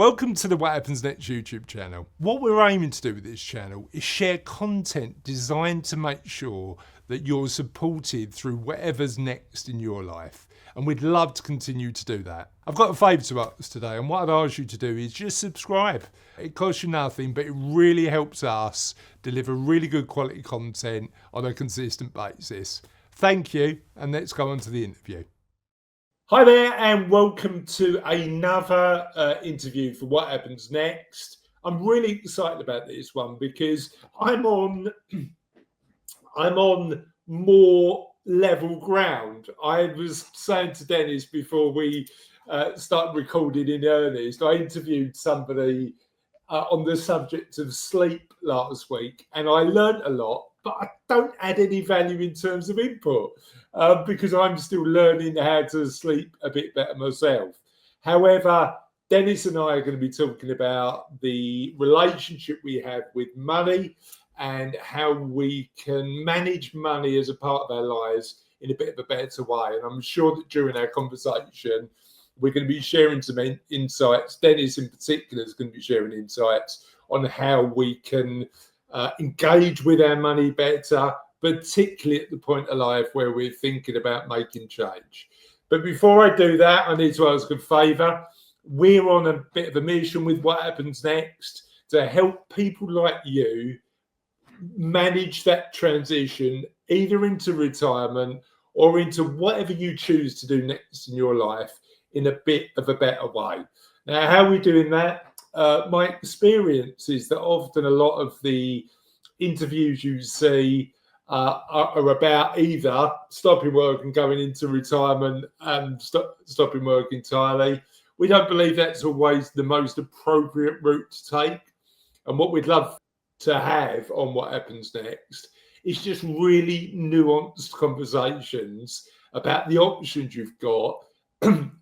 Welcome to the What Happens Next YouTube channel. What we're aiming to do with this channel is share content designed to make sure that you're supported through whatever's next in your life. And we'd love to continue to do that. I've got a favour to ask today, and what I'd ask you to do is just subscribe. It costs you nothing, but it really helps us deliver really good quality content on a consistent basis. Thank you, and let's go on to the interview. Hi there, and welcome to another interview for What Happens Next. I'm really excited about this one because I'm on more level ground. I was saying to Dennis before we started recording in earnest, I interviewed somebody on the subject of sleep last week, and I learned a lot, but I don't add any value in terms of input because I'm still learning how to sleep a bit better myself. However, Dennis and I are going to be talking about the relationship we have with money and how we can manage money as a part of our lives in a bit of a better way. And I'm sure that during our conversation, we're going to be sharing some insights. Dennis in particular is going to be sharing insights on how we can engage with our money better, particularly at the point of life where we're thinking about making change. But before I do that, I need to ask a favour. We're on a bit of a mission with What Happens Next to help people like you manage that transition either into retirement or into whatever you choose to do next in your life in a bit of a better way. Now, how are we doing that? My experience is that often a lot of the interviews you see are about either stopping work and going into retirement and stopping work entirely. We don't believe that's always the most appropriate route to take. And what we'd love to have on What Happens Next is just really nuanced conversations about the options you've got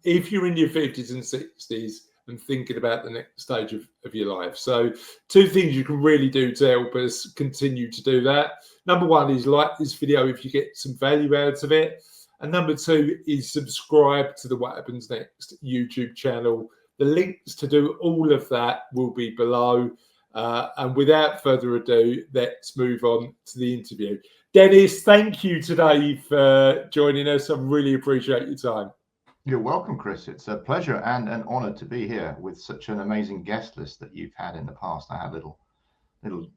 if you're in your 50s and 60s and thinking about the next stage of your life. So 2 things you can really do to help us continue to do that. Number 1 is like this video if you get some value out of it. And number 2 is subscribe to the What Happens Next YouTube channel. The links to do all of that will be below. And without further ado, let's move on to the interview. Dennis, thank you today for joining us. I really appreciate your time. You're welcome, Chris. It's a pleasure and an honor to be here with such an amazing guest list that you've had in the past. I had a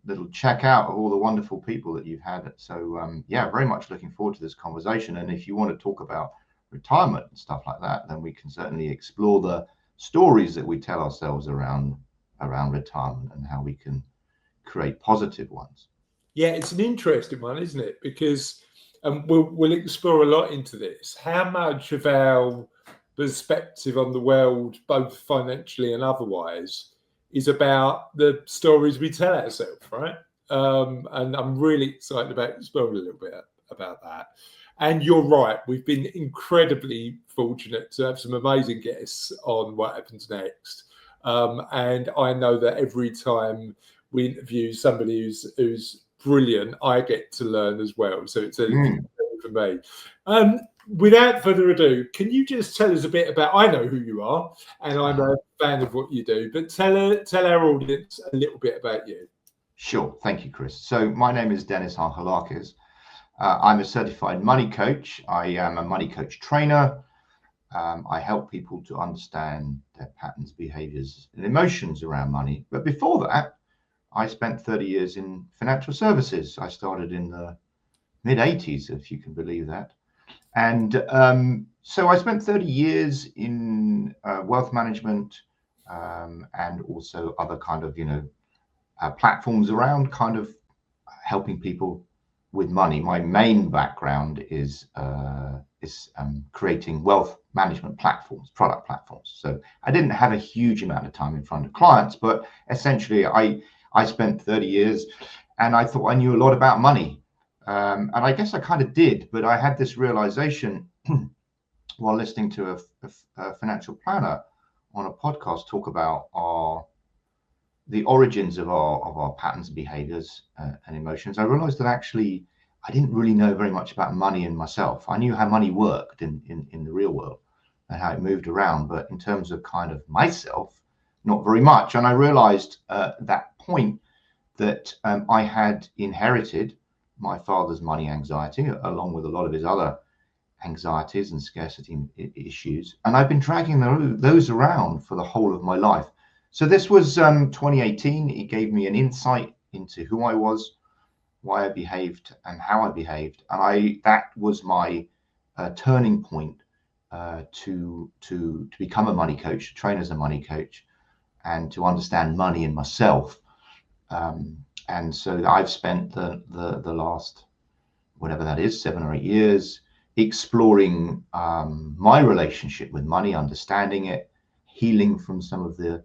little check out of all the wonderful people that you've had. So yeah, very much looking forward to this conversation. And if you want to talk about retirement and stuff like that, then we can certainly explore the stories that we tell ourselves around retirement and how we can create positive ones. Yeah, it's an interesting one, isn't it? Because we'll explore a lot into this. How much of our perspective on the world, both financially and otherwise, is about the stories we tell ourselves, right? And I'm really excited about exploring a little bit about that. And you're right, we've been incredibly fortunate to have some amazing guests on What Happens Next. And I know that every time we interview somebody who's brilliant, I get to learn as well. So it's a for me. Without further ado, can you just tell us a bit about, I know who you are and I'm a fan of what you do, but tell our audience a little bit about you. Sure. Thank you, Chris. So my name is Dennis Harhalakis. I'm a certified money coach. I am a money coach trainer. I help people to understand their patterns, behaviors, and emotions around money. But before that, I spent 30 years in financial services. I started in the mid-80s, if you can believe that. And so I spent 30 years in wealth management and also other kind of, platforms around kind of helping people with money. My main background is creating wealth management platforms, product platforms. So I didn't have a huge amount of time in front of clients, but essentially I spent 30 years and I thought I knew a lot about money. And I guess I kind of did, but I had this realization while listening to a financial planner on a podcast talk about the origins of our patterns and behaviors and emotions. I realized that actually I didn't really know very much about money in myself. I knew how money worked in the real world and how it moved around, but in terms of kind of myself, not very much. And I realized at that point that I had inherited my father's money anxiety, along with a lot of his other anxieties and scarcity issues. And I've been dragging those around for the whole of my life. So this was 2018. It gave me an insight into who I was, why I behaved, and how I behaved. And that was my turning point to become a money coach, to train as a money coach, and to understand money and myself. And so I've spent the last, whatever that is, 7 or 8 years, exploring my relationship with money, understanding it, healing from some of the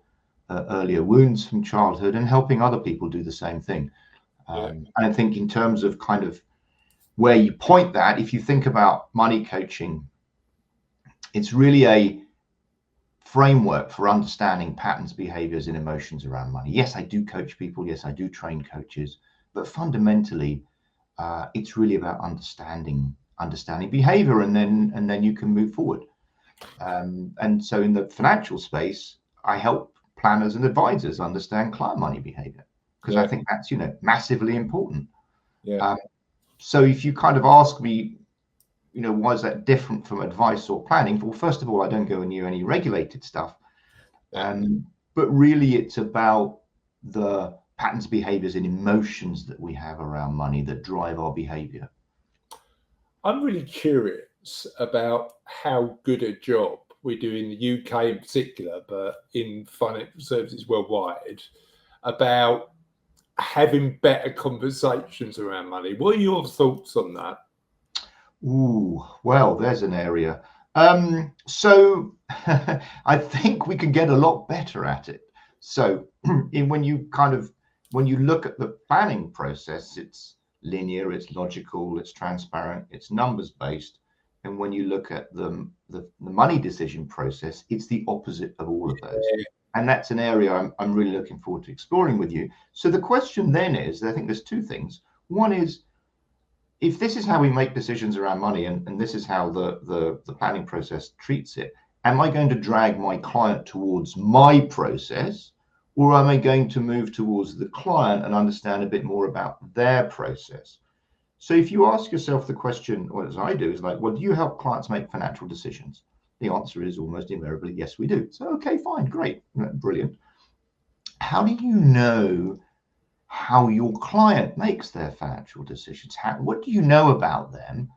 earlier wounds from childhood, and helping other people do the same thing. And I think in terms of kind of where you point that, if you think about money coaching, it's really a framework for understanding patterns, behaviors, and emotions around money. Yes, I do coach people. Yes, I do train coaches. But fundamentally, it's really about understanding behavior, and then you can move forward. And so in the financial space, I help planners and advisors understand client money behavior, because I think that's, massively important. So if you kind of ask me, why is that different from advice or planning? Well, first of all, I don't go near any regulated stuff. But really it's about the patterns, behaviors, and emotions that we have around money that drive our behavior. I'm really curious about how good a job we do in the UK in particular, but in financial services worldwide, about having better conversations around money. What are your thoughts on that? Ooh, well, there's an area. So I think we can get a lot better at it. So when you look at the planning process, it's linear, it's logical, it's transparent, it's numbers based. And when you look at the money decision process, it's the opposite of all of those. And that's an area I'm really looking forward to exploring with you. So the question then is, I think there's two things. One is, if this is how we make decisions around money, and this is how the planning process treats it, am I going to drag my client towards my process, or am I going to move towards the client and understand a bit more about their process? So if you ask yourself the question, or as I do, is like, well, do you help clients make financial decisions? The answer is almost invariably, yes, we do. So, okay, fine, great, brilliant. How do you know how your client makes their financial decisions? What do you know about them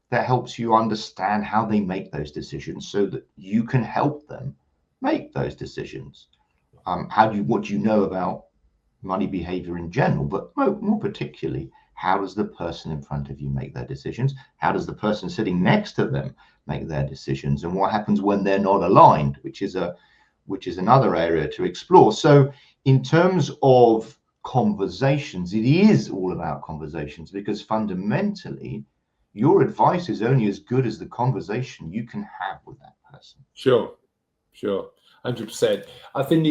that helps you understand how they make those decisions so that you can help them make those decisions? What do you know about money behavior in general, but more particularly, how does the person in front of you make their decisions? How does the person sitting next to them make their decisions? And what happens when they're not aligned, which is another area to explore. So in terms of conversations, it is all about conversations, because fundamentally your advice is only as good as the conversation you can have with that person. Sure 100%. I think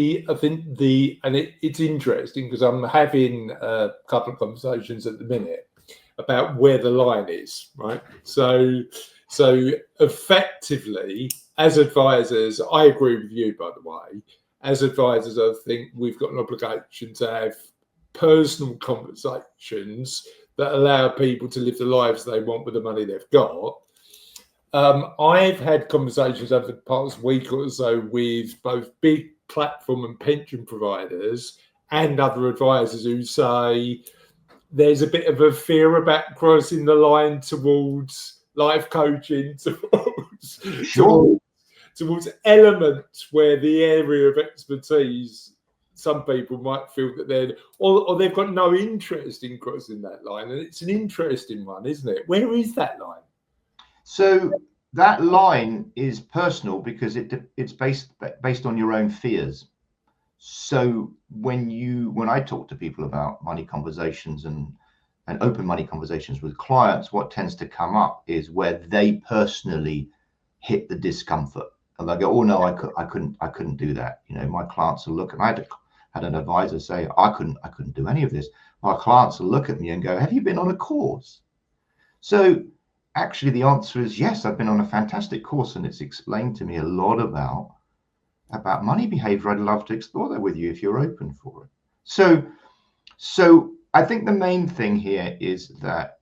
it's interesting, because I'm having a couple of conversations at the minute about where the line is, right? So effectively, as advisors, I agree with you, by the way. As advisors, I think we've got an obligation to have personal conversations that allow people to live the lives they want with the money they've got. I've had conversations over the past week or so with both big platform and pension providers and other advisors who say there's a bit of a fear about crossing the line towards life coaching, towards elements where the area of expertise, some people might feel that or they've got no interest in crossing that line. And it's an interesting one, isn't it? Where is that line? So that line is personal, because it's based on your own fears. So when I talk to people about money conversations and open money conversations with clients, what tends to come up is where they personally hit the discomfort, and they go, "Oh no, I couldn't do that." My clients will look, and I had an advisor say, "I couldn't do any of this." My clients will look at me and go, "Have you been on a course?" So actually the answer is yes, I've been on a fantastic course, and it's explained to me a lot about about money behavior, I'd love to explore that with you if you're open for it. So I think the main thing here is that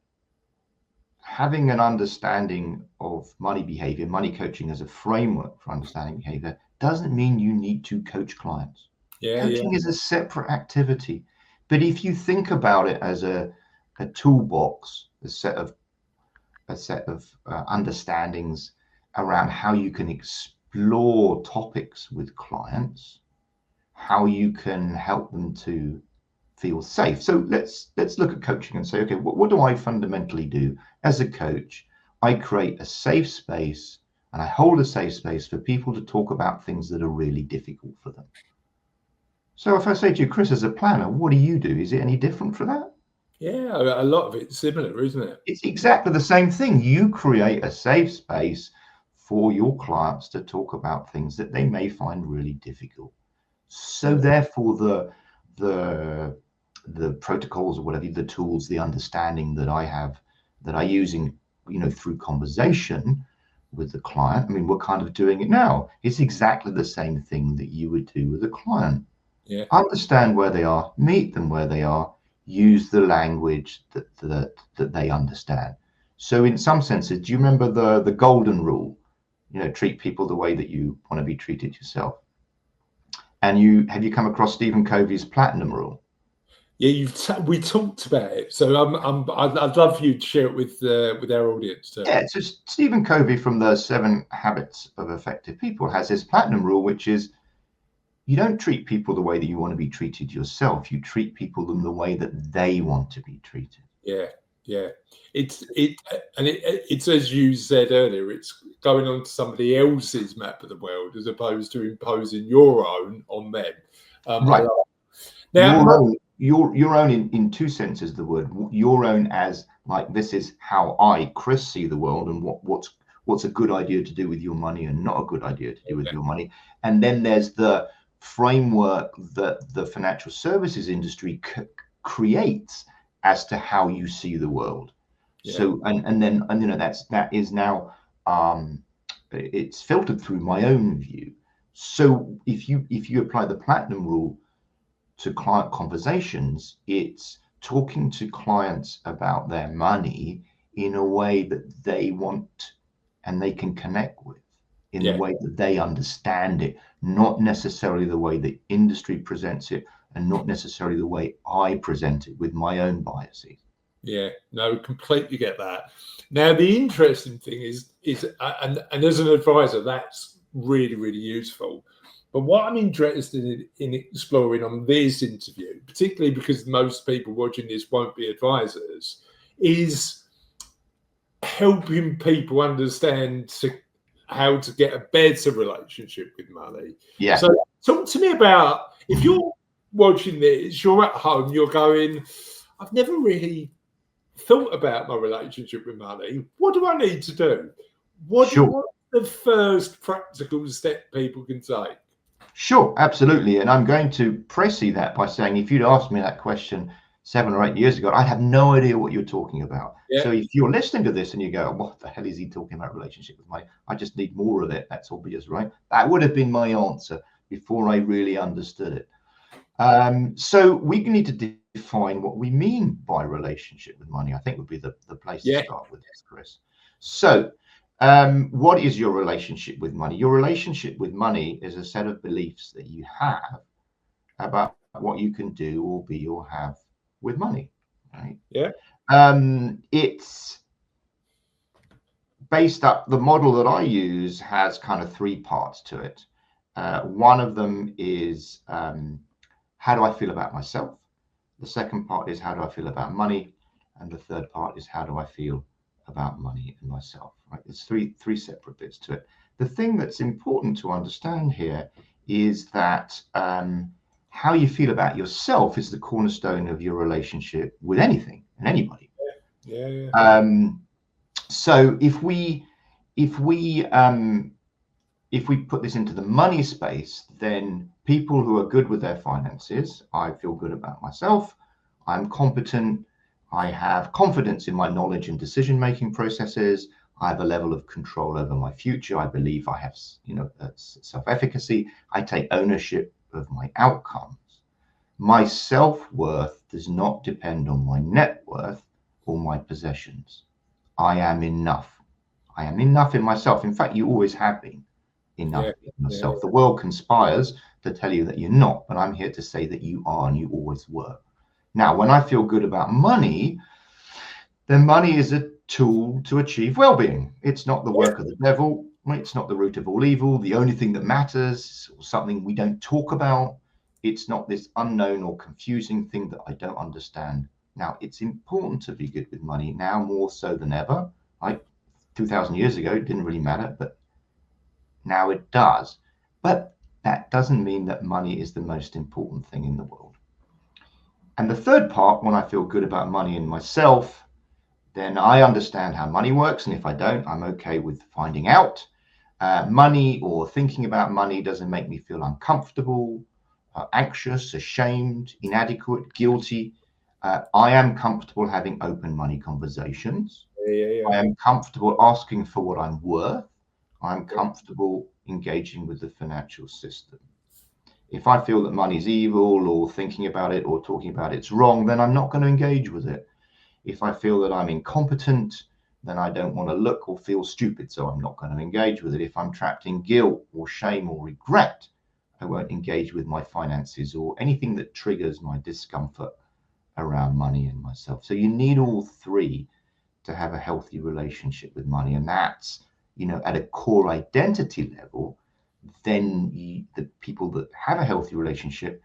having an understanding of money behavior, money coaching as a framework for understanding behavior, doesn't mean you need to coach clients. Coaching is a separate activity. But if you think about it as a toolbox, a set of understandings around how you can explore topics with clients, how you can help them to feel safe. So let's look at coaching and say, okay, what do I fundamentally do as a coach? I create a safe space, and I hold a safe space for people to talk about things that are really difficult for them. So if I say to you, Chris, as a planner, what do you do? Is it any different for that? Yeah, a lot of it's similar, isn't it? It's exactly the same thing. You create a safe space for your clients to talk about things that they may find really difficult. So therefore, the protocols or whatever, the tools, the understanding that I have, that I use in, through conversation with the client. I mean, we're kind of doing it now. It's exactly the same thing that you would do with a client. Yeah. Understand where they are, meet them where they are, use the language that they understand. So in some senses, do you remember the golden rule? Treat people the way that you want to be treated yourself. And have you come across Stephen Covey's platinum rule? Yeah, we talked about it. So I'd love for you to share it with our audience too. Yeah, so Stephen Covey from the 7 Habits of Effective People has this platinum rule, which is you don't treat people the way that you want to be treated yourself. You treat people in the way that they want to be treated. Yeah. It's as you said earlier, it's going on to somebody else's map of the world as opposed to imposing your own on them. Right. Now, your own in 2 senses of the word. Your own as like, this is how I, Chris, see the world, and what's a good idea to do with your money and not a good idea to do with your money. And then there's the framework that the financial services industry creates as to how you see the world. So that is now it's filtered through my own view. So if you apply the platinum rule to client conversations, it's talking to clients about their money in a way that they want and they can connect with, in the way that they understand it, not necessarily the way the industry presents it, and not necessarily the way I present it with my own biases. Yeah, no, completely get that. Now, the interesting thing is and as an advisor, that's really, really useful. But what I'm interested in exploring on this interview, particularly because most people watching this won't be advisors, is helping people understand how to get a better relationship with money. Yeah. So talk to me about, if you're watching this, you're at home, you're going, I've never really thought about my relationship with money. What do I need to do? What's the first practical step people can take? Sure, absolutely. And I'm going to précis that by saying, if you'd asked me that question 7 or 8 years ago, I'd have no idea what you're talking about. Yeah. So if you're listening to this and you go, what the hell is he talking about relationship with money? I just need more of it. That's obvious, right? That would have been my answer before I really understood it. So we need to define what we mean by relationship with money, I think would be the place to start with this, Chris. So what is your relationship with money? Your relationship with money is a set of beliefs that you have about what you can do or be or have with money, right? Yeah. It's based up, the model that I use has kind of 3 parts to it. One of them is how do I feel about myself? The second part is how do I feel about money? And the third part is how do I feel about money and myself, right? There's three separate bits to it. The thing that's important to understand here is that how you feel about yourself is the cornerstone of your relationship with anything and anybody. So if we put this into the money space, then people who are good with their finances, I feel good about myself, I'm competent, I have confidence in my knowledge and decision-making processes, I have a level of control over my future. I believe I have, self-efficacy. I take ownership of my outcomes. My self-worth does not depend on my net worth or my possessions. I am enough. I am enough in myself. In fact, you always have been enough in yourself. The world conspires to tell you that you're not, but I'm here to say that you are and you always were. Now, when I feel good about money, then money is a tool to achieve well-being. It's not the work of the devil. It's not the root of all evil. The only thing that matters, or something we don't talk about. It's not this unknown or confusing thing that I don't understand. Now, it's important to be good with money now more so than ever. 2,000 years ago, it didn't really matter, but now it does. But that doesn't mean that money is the most important thing in the world. And the third part, when I feel good about money in myself, then I understand how money works. And if I don't, I'm okay with finding out. Money or thinking about money doesn't make me feel uncomfortable, anxious, ashamed, inadequate, guilty. I am comfortable having open money conversations. I am comfortable asking for what I'm worth. I'm comfortable engaging with the financial system. If I feel that money is evil or thinking about it or talking about it's wrong, then I'm not going to engage with it. If I feel that I'm incompetent, then I don't want to look or feel stupid, so I'm not going to engage with it. If I'm trapped in guilt or shame or regret, I won't engage with my finances or anything that triggers my discomfort around money and myself. So you need all three to have a healthy relationship with money. And that's, at a core identity level, then the people that have a healthy relationship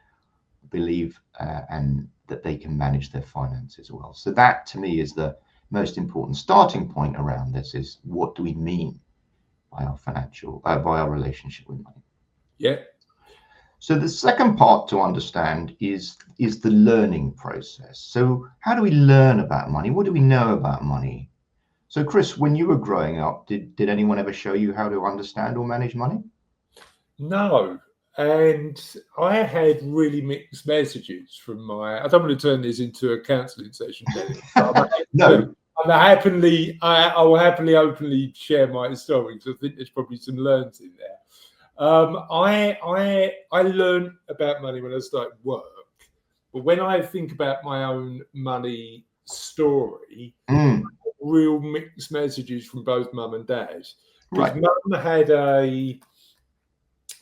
believe and that they can manage their finances well. So that to me is the most important starting point around this, is what do we mean by our relationship with money? Yeah. So the second part to understand is the learning process. So how do we learn about money? What do we know about money? So Chris, when you were growing up, did anyone ever show you how to understand or manage money? No. And I had really mixed messages from I don't want to turn this into a counselling session, Dennis. No. I will happily openly share my story, because I think there's probably some learns in there. I learned about money when I started work, but when I think about my own money story, real mixed messages from both mum and dad. Because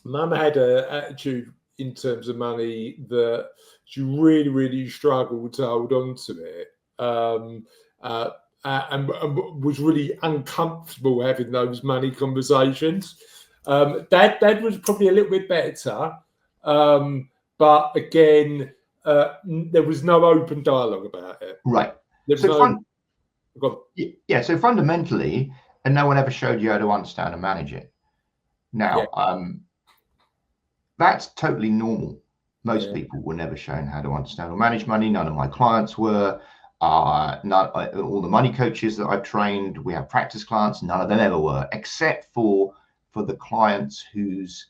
Mum had a attitude in terms of money that she really, really struggled to hold on to it, and was really uncomfortable having those money conversations. Dad was probably a little bit better, but again, there was no open dialogue about it. Right. So fundamentally, and no one ever showed you how to understand and manage it. Now, that's totally normal. Most people were never shown how to understand or manage money. None of my clients were. All the money coaches that I've trained, we have practice clients, none of them ever were, except for the clients whose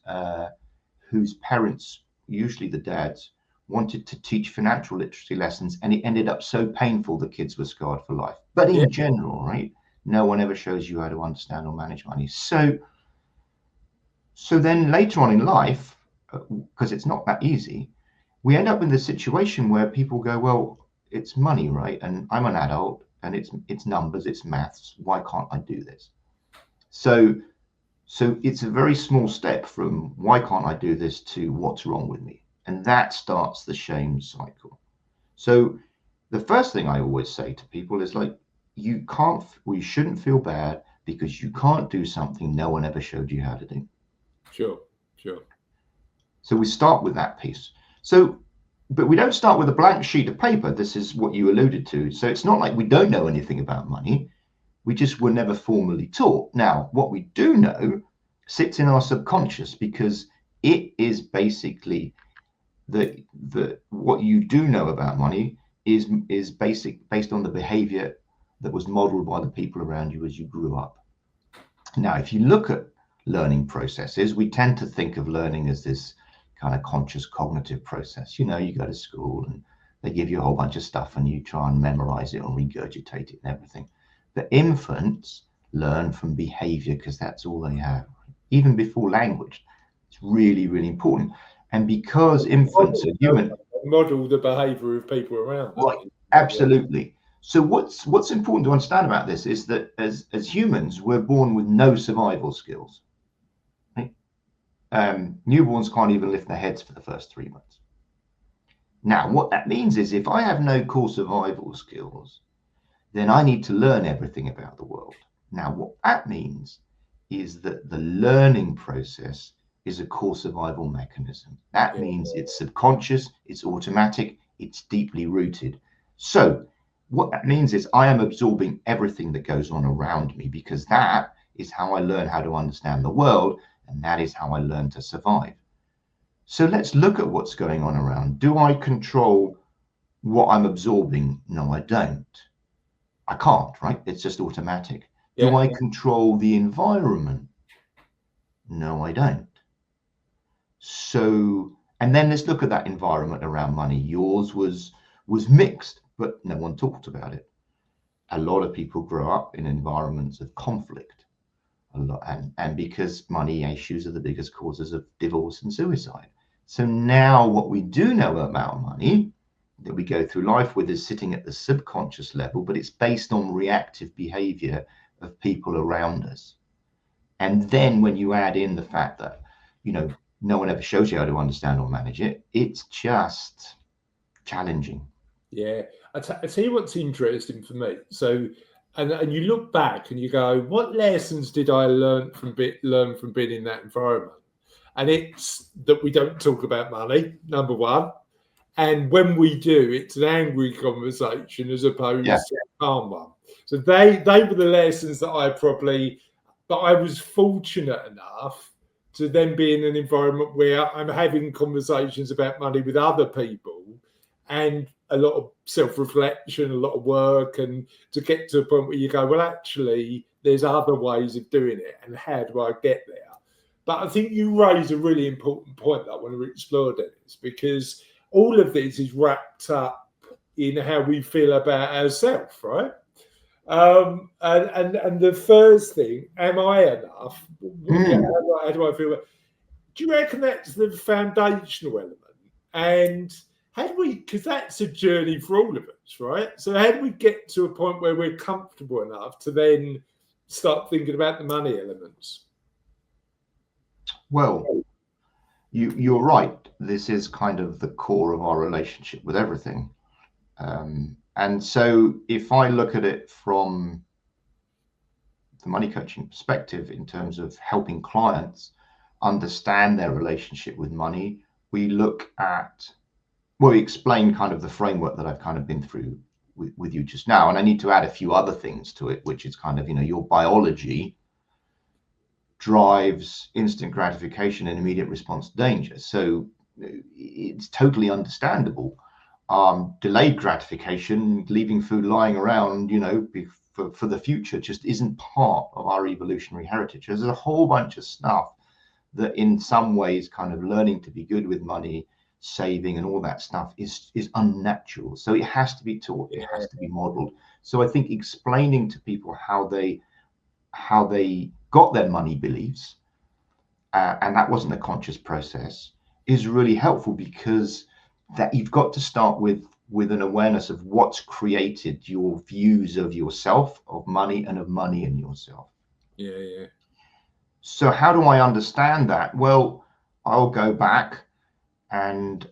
parents, usually the dads, wanted to teach financial literacy lessons, and it ended up so painful the kids were scarred for life. But in general, right, no one ever shows you how to understand or manage money. So then later on in life, because it's not that easy, we end up in this situation where people go, well, it's money, right? And I'm an adult, and it's numbers, it's maths. Why can't I do this? So it's a very small step from why can't I do this to what's wrong with me? And that starts the shame cycle. So the first thing I always say to people is you shouldn't feel bad because you can't do something no one ever showed you how to do. Sure. So we start with that piece. But we don't start with a blank sheet of paper. This is what you alluded to. So it's not like we don't know anything about money. We just were never formally taught. Now, what we do know sits in our subconscious, because it is basically what you do know about money is based on the behavior that was modeled by the people around you as you grew up. Now, if you look at learning processes, we tend to think of learning as this kind of conscious cognitive process. You go to school and they give you a whole bunch of stuff and you try and memorize it or regurgitate it and everything. The infants learn from behavior, because that's all they have. Even before language, it's really, really important. And because infants are human, Model the behaviour of people around them. right, absolutely. So what's important to understand about this is that as humans, we're born with no survival skills. Right? Newborns can't even lift their heads for the first 3 months. Now, what that means is if I have no core survival skills, then I need to learn everything about the world. Now, what that means is that the learning process is a core survival mechanism. That means it's subconscious, it's automatic, it's deeply rooted. So what that means is I am absorbing everything that goes on around me, because that is how I learn how to understand the world, and that is how I learn to survive. So let's look at what's going on around. Do I control what I'm absorbing? No, I don't. I can't, right? It's just automatic. Do I control the environment? No, I don't. So, and then let's look at that environment around money. Yours was mixed, but no one talked about it. A lot of people grow up in environments of conflict, a lot, and because money issues are the biggest causes of divorce and suicide. So now what we do know about money that we go through life with is sitting at the subconscious level, but it's based on reactive behavior of people around us. And then when you add in the fact that, no one ever shows you how to understand or manage it, it's just challenging. Yeah, I tell you what's interesting for me. So, and you look back and you go, what lessons did I learn from being in that environment? And it's that we don't talk about money, number one. And when we do, it's an angry conversation as opposed to a calm one. So they were the lessons that but I was fortunate enough to then be in an environment where I'm having conversations about money with other people, and a lot of self-reflection, a lot of work, and to get to a point where you go, well, actually, there's other ways of doing it, and how do I get there? But I think you raise a really important point that I want to explore, Dennis, because all of this is wrapped up in how we feel about ourselves, right? And the first thing, am I enough? How do I feel? Do you reckon that's the foundational element? And how do we, because that's a journey for all of us, right? So how do we get to a point where we're comfortable enough to then start thinking about the money elements? Well, you're right. This is kind of the core of our relationship with everything. And so if I look at it from the money coaching perspective in terms of helping clients understand their relationship with money, we explain kind of the framework that I've kind of been through with you just now. And I need to add a few other things to it, which is kind of, your biology drives instant gratification and immediate response to danger. So it's totally understandable. Delayed gratification, leaving food lying around, for the future, just isn't part of our evolutionary heritage. There's a whole bunch of stuff that in some ways kind of learning to be good with money, saving and all that stuff is unnatural. So it has to be taught, it has to be modeled. So I think explaining to people how they got their money beliefs, and that wasn't a conscious process, is really helpful, because that you've got to start with an awareness of what's created your views of yourself, of money, and of money in yourself. Yeah. So how do I understand that? Well, I'll go back and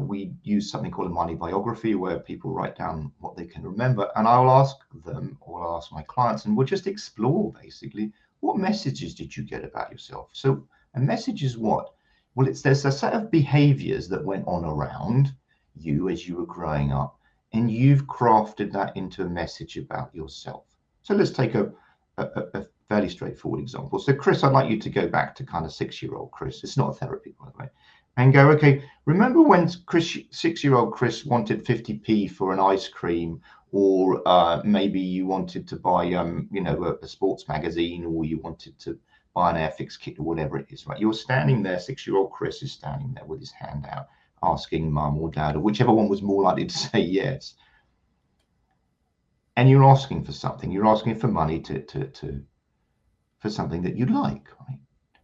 we use something called a money biography, where people write down what they can remember, and I'll ask them, or I'll ask my clients, and we'll just explore basically, what messages did you get about yourself? So a message is what? Well, there's a set of behaviors that went on around you as you were growing up, and you've crafted that into a message about yourself. So let's take a fairly straightforward example. So Chris, I'd like you to go back to kind of 6-year-old Chris. It's not a therapy, by the way. And go, okay, remember when 6-year-old Chris wanted 50p for an ice cream, or maybe you wanted to buy, a sports magazine, or you wanted to buy an Airfix kit, or whatever it is, right? You're standing there, 6-year-old Chris is standing there with his hand out, asking mum or dad, or whichever one was more likely to say yes. And you're asking for something. You're asking for money to for something that you'd like, right?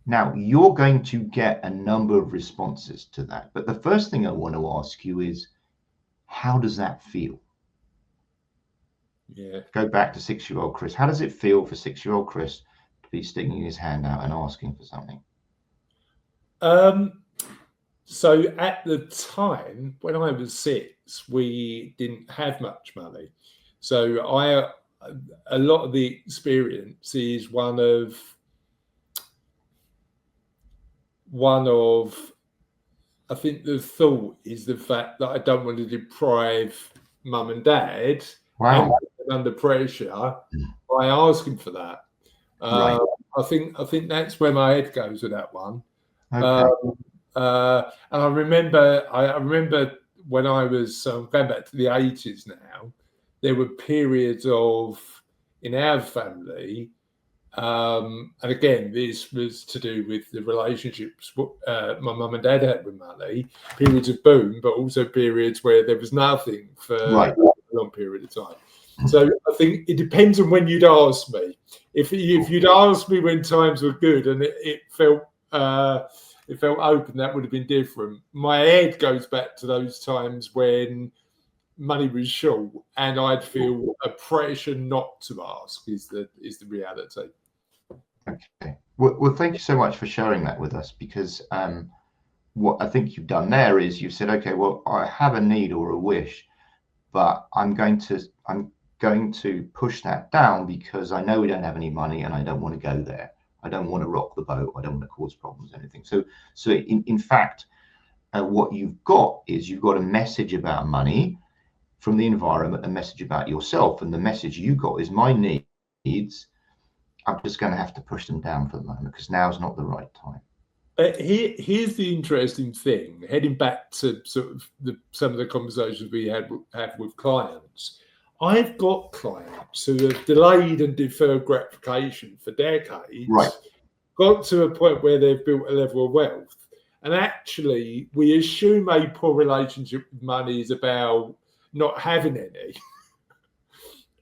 Now, you're going to get a number of responses to that. But the first thing I want to ask you is, how does that feel? Yeah. Go back to 6-year-old Chris. How does it feel for 6-year-old Chris to be sticking his hand out and asking for something? So at the time when I was 6, we didn't have much money. So a lot of the experience is one of I think the thought is the fact that I don't want to deprive mum and dad and Wow. put them under pressure by asking for that. Right. I think that's where my head goes with that one. Okay. And I remember when I was going back to the 80s now, there were periods in our family, and again, this was to do with the relationships my mum and dad had with money, periods of boom, but also periods where there was nothing for Right. a long period of time. So I think it depends on when you'd ask me. If you'd asked me when times were good and it felt open, that would have been different. My head goes back to those times when money was short and I'd feel a pressure not to ask is the reality. Okay. Well, thank you so much for sharing that with us, because what I think you've done there is you've said, okay, well, I have a need or a wish, but I'm going to push that down because I know we don't have any money and I don't want to go there. I don't want to rock the boat. I don't want to cause problems or anything. So in fact, what you've got is you've got a message about money from the environment, a message about yourself. And the message you got is my needs. I'm just going to have to push them down for the moment because now's not the right time. Here's the interesting thing, heading back to sort of some of the conversations we have with clients. I've got clients who have delayed and deferred gratification for decades, Right. got to a point where they've built a level of wealth. And actually, we assume a poor relationship with money is about not having any.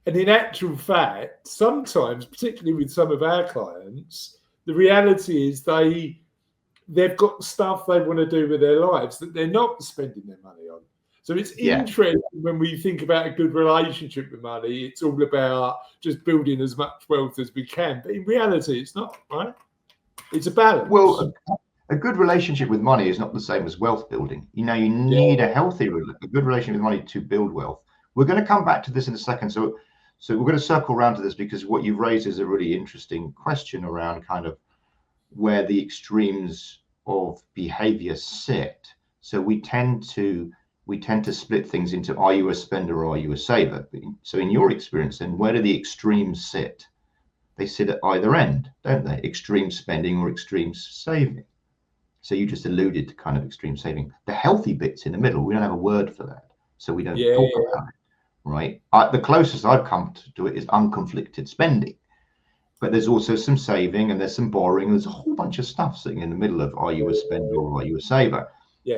And in actual fact, sometimes, particularly with some of our clients, the reality is they've got stuff they want to do with their lives that they're not spending their money on. So it's interesting when we think about a good relationship with money, it's all about just building as much wealth as we can. But in reality, it's not, right? It's a balance. Well, a good relationship with money is not the same as wealth building. You need a good relationship with money to build wealth. We're going to come back to this in a second. So we're going to circle around to this because what you've raised is a really interesting question around kind of where the extremes of behavior sit. So we tend to split things into, are you a spender or are you a saver? So in your experience, then, where do the extremes sit? They sit at either end, don't they? Extreme spending or extreme saving. So you just alluded to kind of extreme saving. The healthy bits in the middle, we don't have a word for that. So we don't talk about it, right? The closest I've come to it is unconflicted spending. But there's also some saving and there's some borrowing. There's a whole bunch of stuff sitting in the middle of, are you a spender or are you a saver?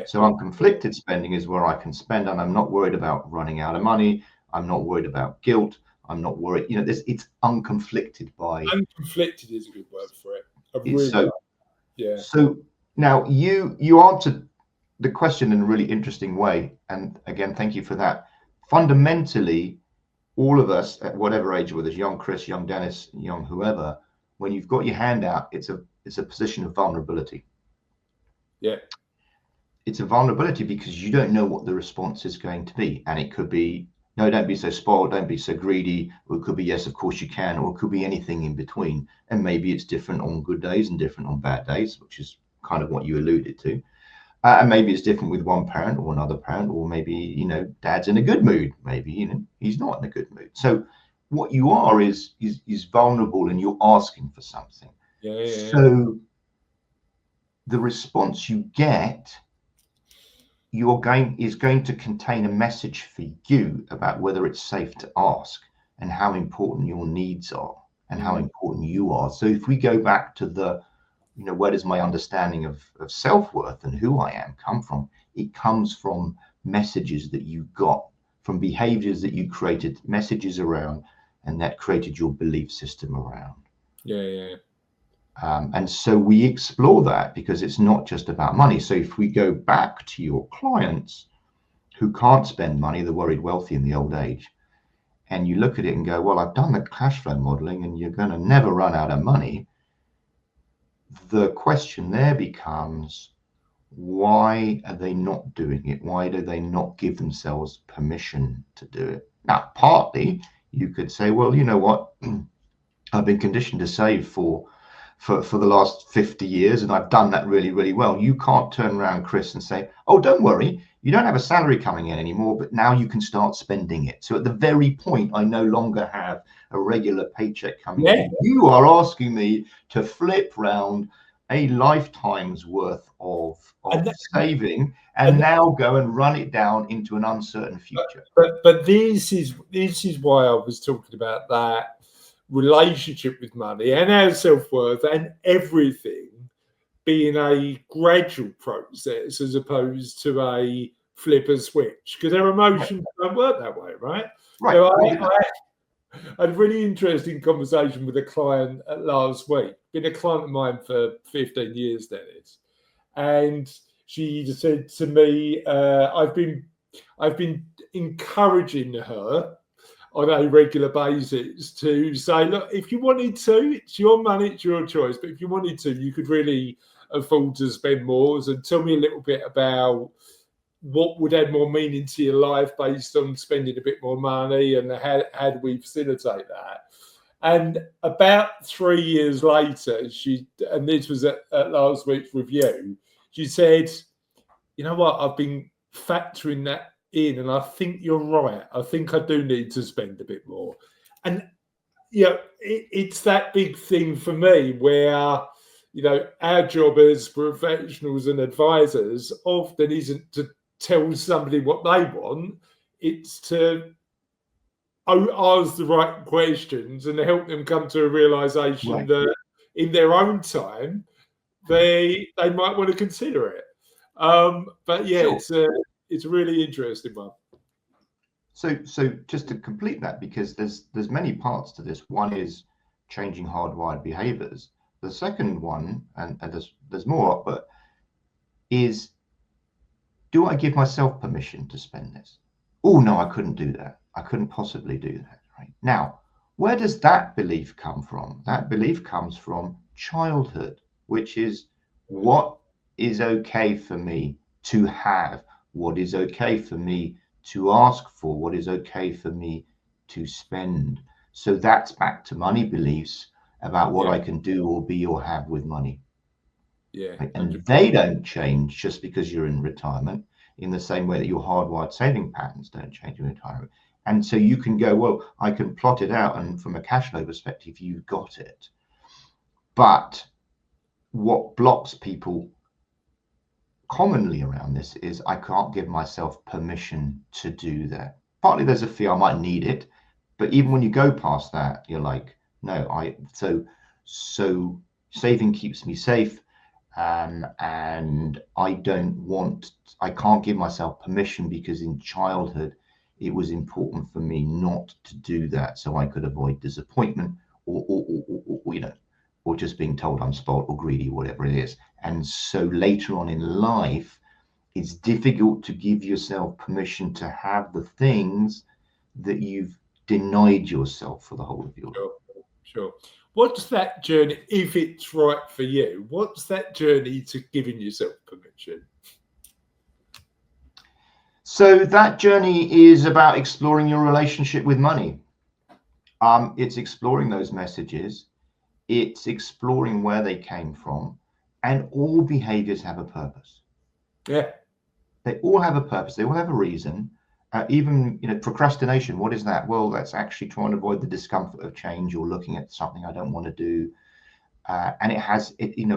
So unconflicted spending is where I can spend and I'm not worried about running out of money. I'm not worried about guilt. I'm not worried. It's unconflicted by. Unconflicted is a good word for it. So now you answered the question in a really interesting way. And again, thank you for that. Fundamentally, all of us at whatever age, whether it's young Chris, young Dennis, young whoever, when you've got your hand out, it's a position of vulnerability. Yeah. It's a vulnerability because you don't know what the response is going to be. And it could be, no, don't be so spoiled, don't be so greedy. Or it could be, yes, of course you can. Or it could be anything in between. And maybe it's different on good days and different on bad days, which is kind of what you alluded to. And maybe it's different with one parent or another parent, or maybe, dad's in a good mood. Maybe, he's not in a good mood. So what you are is vulnerable and you're asking for something. So the response you get is going to contain a message for you about whether it's safe to ask and how important your needs are and how important you are. So if we go back to where does my understanding of self-worth and who I am come from? It comes from messages that you got, from behaviors that you created, messages around, and that created your belief system around. And so we explore that because it's not just about money. So if we go back to your clients who can't spend money, they're worried wealthy in the old age, and you look at it and go, well, I've done the cash flow modeling and you're going to never run out of money. The question there becomes, why are they not doing it? Why do they not give themselves permission to do it? Now, partly you could say, well, you know what? I've been conditioned to save for the last 50 years, and I've done that really, really well. You can't turn around, Chris, and say, oh, don't worry, you don't have a salary coming in anymore, but now you can start spending it. So at the very point, I no longer have a regular paycheck coming in. You are asking me to flip round a lifetime's worth of saving and now go and run it down into an uncertain future. But this is why I was talking about that relationship with money and our self-worth and everything being a gradual process as opposed to a flip a switch, because our emotions don't work that way, right? Right. So I had a really interesting conversation with a client last week. Been a client of mine for 15 years, Dennis, and she said to me, I've been encouraging her on a regular basis to say, look, if you wanted to, it's your money, it's your choice, but if you wanted to, you could really afford to spend more. So tell me a little bit about what would add more meaning to your life based on spending a bit more money, and how do we facilitate that? And about 3 years later, and this was at last week's review, she said, you know what, I've been factoring that in, and I think you're right. I think I do need to spend a bit more. And it's that big thing for me where our job as professionals and advisors often isn't to tell somebody what they want, it's to ask the right questions and help them come to a realization that in their own time they might want to consider it. But yeah, sure. It's a really interesting one. So just to complete that, because there's many parts to this. One is changing hardwired behaviors. The second one, and there's more, but is, do I give myself permission to spend this? Oh no, I couldn't do that. I couldn't possibly do that. Right now, where does that belief come from? That belief comes from childhood, which is what is okay for me to have, what is okay for me to ask for, what is okay for me to spend. So that's back to money beliefs about what I can do or be or have with money. Yeah. Right? And they don't change just because you're in retirement, in the same way that your hardwired saving patterns don't change in retirement. And so you can go, well, I can plot it out, and from a cash flow perspective, you've got it. But what blocks people commonly around this is, I can't give myself permission to do that. Partly there's a fear I might need it, but even when you go past that, you're like, no, so saving keeps me safe, and I can't give myself permission because in childhood it was important for me not to do that, so I could avoid disappointment or just being told I'm spoiled or greedy, whatever it is. And so later on in life, it's difficult to give yourself permission to have the things that you've denied yourself for the whole of your life. Sure. What's that journey, if it's right for you, what's that journey to giving yourself permission? So that journey is about exploring your relationship with money. It's exploring those messages. It's exploring where they came from, and all behaviors have a purpose. Yeah. They all have a purpose. They all have a reason. Even procrastination, what is that? Well, that's actually trying to avoid the discomfort of change or looking at something I don't want to do. And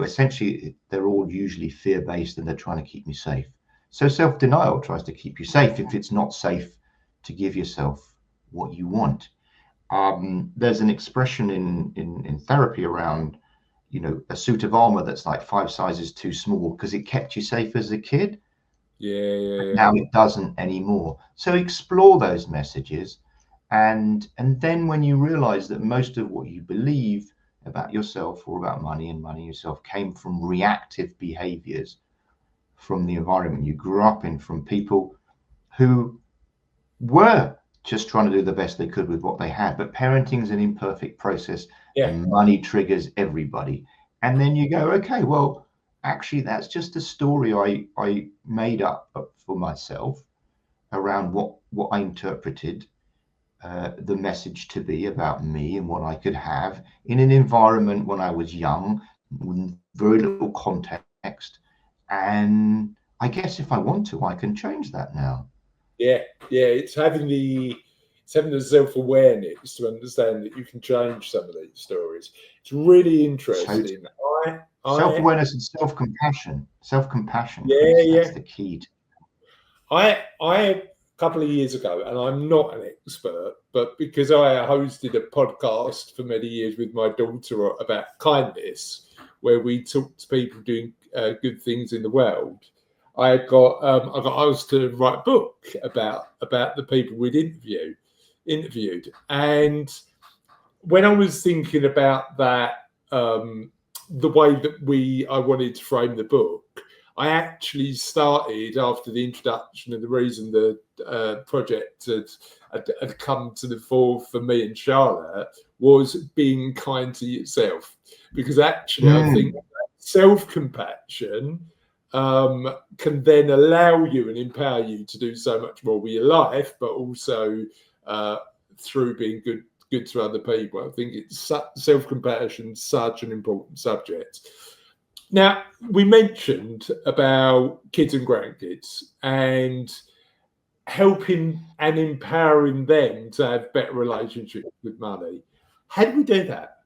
essentially they're all usually fear-based, and they're trying to keep me safe. So self-denial tries to keep you safe if it's not safe to give yourself what you want. There's an expression in therapy around, a suit of armor that's like 5 sizes too small because it kept you safe as a kid. Yeah. Now it doesn't anymore. So explore those messages, and then when you realize that most of what you believe about yourself or about money and money yourself came from reactive behaviors from the environment you grew up in, from people who were just trying to do the best they could with what they had. But parenting is an imperfect process, and money triggers everybody. And then you go, okay, well, actually, that's just a story I made up for myself around what I interpreted the message to be about me and what I could have in an environment when I was young, with very little context. And I guess if I want to, I can change that now. Yeah, it's having the self-awareness to understand that you can change some of these stories. It's really interesting. Self-awareness and self-compassion, Yeah, Chris, that's the key. I a couple of years ago, and I'm not an expert, but because I hosted a podcast for many years with my daughter about kindness, where we talk to people doing good things in the world, I got asked to write a book about the people we'd interviewed, and when I was thinking about that, the way that I wanted to frame the book, I actually started after the introduction of the reason the project had come to the fore for me and Charlotte was being kind to yourself, because actually I think self-compassion can then allow you and empower you to do so much more with your life, but also through being good to other people. I think it's self-compassion, such an important subject. Now, we mentioned about kids and grandkids and helping and empowering them to have better relationships with money. How do we do that?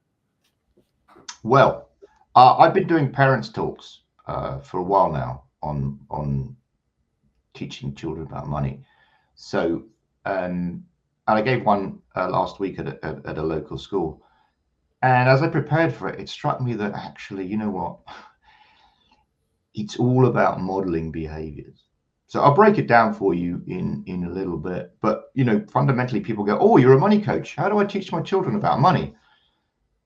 Well, I've been doing parents talks for a while now on teaching children about money. So, and I gave one last week at a local school. And as I prepared for it, it struck me that actually, you know what? It's all about modeling behaviors. So I'll break it down for you in a little bit. But, fundamentally, people go, oh, you're a money coach. How do I teach my children about money?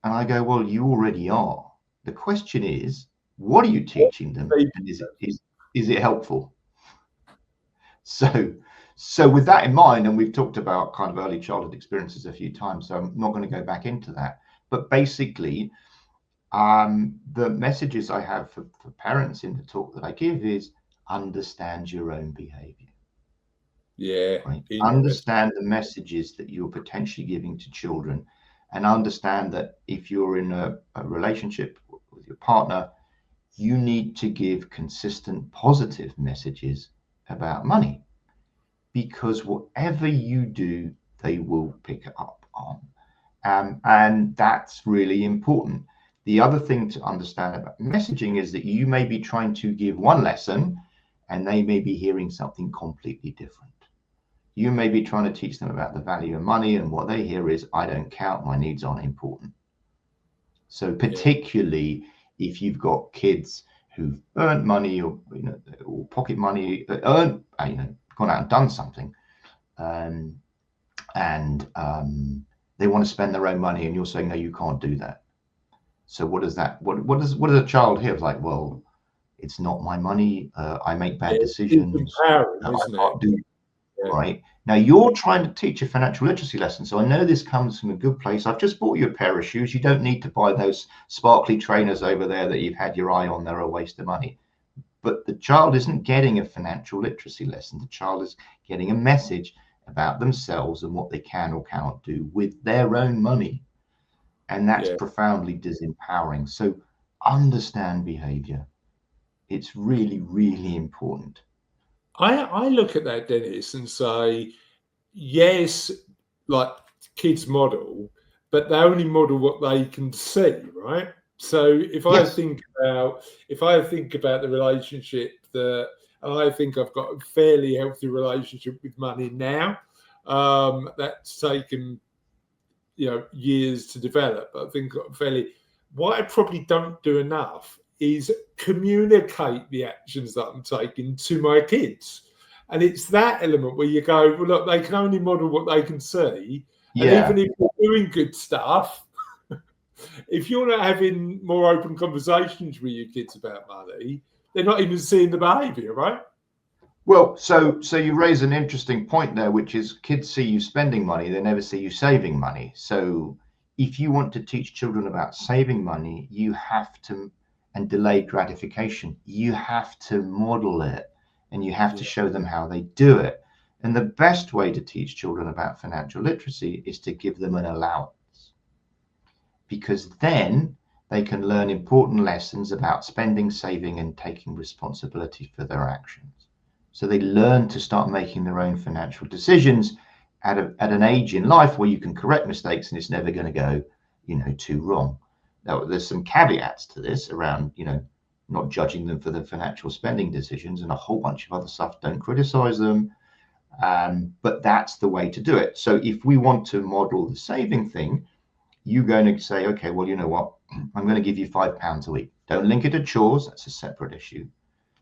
And I go, well, you already are. The question is, what are you teaching them? And is it helpful? So with that in mind, and we've talked about kind of early childhood experiences a few times, so I'm not going to go back into that. But basically, the messages I have for parents in the talk that I give is understand your own behavior. Yeah. Right? Understand the messages that you're potentially giving to children, and understand that if you're in a relationship with your partner, you need to give consistent positive messages about money, because whatever you do, they will pick up on. And that's really important. The other thing to understand about messaging is that you may be trying to give one lesson and they may be hearing something completely different. You may be trying to teach them about the value of money, and what they hear is, I don't count, my needs aren't important. So particularly if you've got kids who've earned money or pocket money, gone out and done something, and they want to spend their own money, and you're saying, no, you can't do that. So what does a child hear? It's like, well, it's not my money. I make bad decisions. I can't do it. Right now, you're trying to teach a financial literacy lesson. So I know this comes from a good place. I've just bought you a pair of shoes. You don't need to buy those sparkly trainers over there that you've had your eye on. They're a waste of money. But the child isn't getting a financial literacy lesson. The child is getting a message about themselves and what they can or cannot do with their own money. And that's profoundly disempowering. So understand behavior. It's really, really important. I look at that, Dennis, and say, yes, like kids model, but they only model what they can see, right? So if I think about the relationship and I think I've got a fairly healthy relationship with money now, that's taken years to develop. I think what I probably don't do enough is communicate the actions that I'm taking to my kids. And it's that element where you go, well, look, they can only model what they can see. And even if they're doing good stuff, if you're not having more open conversations with your kids about money, they're not even seeing the behaviour, right? Well, so you raise an interesting point there, which is kids see you spending money, they never see you saving money. So if you want to teach children about saving money, you have to, and delayed gratification, you have to model it, and you have to show them how they do it. And the best way to teach children about financial literacy is to give them an allowance, because then they can learn important lessons about spending, saving, and taking responsibility for their actions. So they learn to start making their own financial decisions at an age in life where you can correct mistakes and it's never going to go, too wrong. Now, there's some caveats to this around, not judging them for their financial spending decisions and a whole bunch of other stuff. Don't criticize them. But that's the way to do it. So if we want to model the saving thing, you're going to say, okay, well, you know what? I'm going to give you £5 a week. Don't link it to chores. That's a separate issue.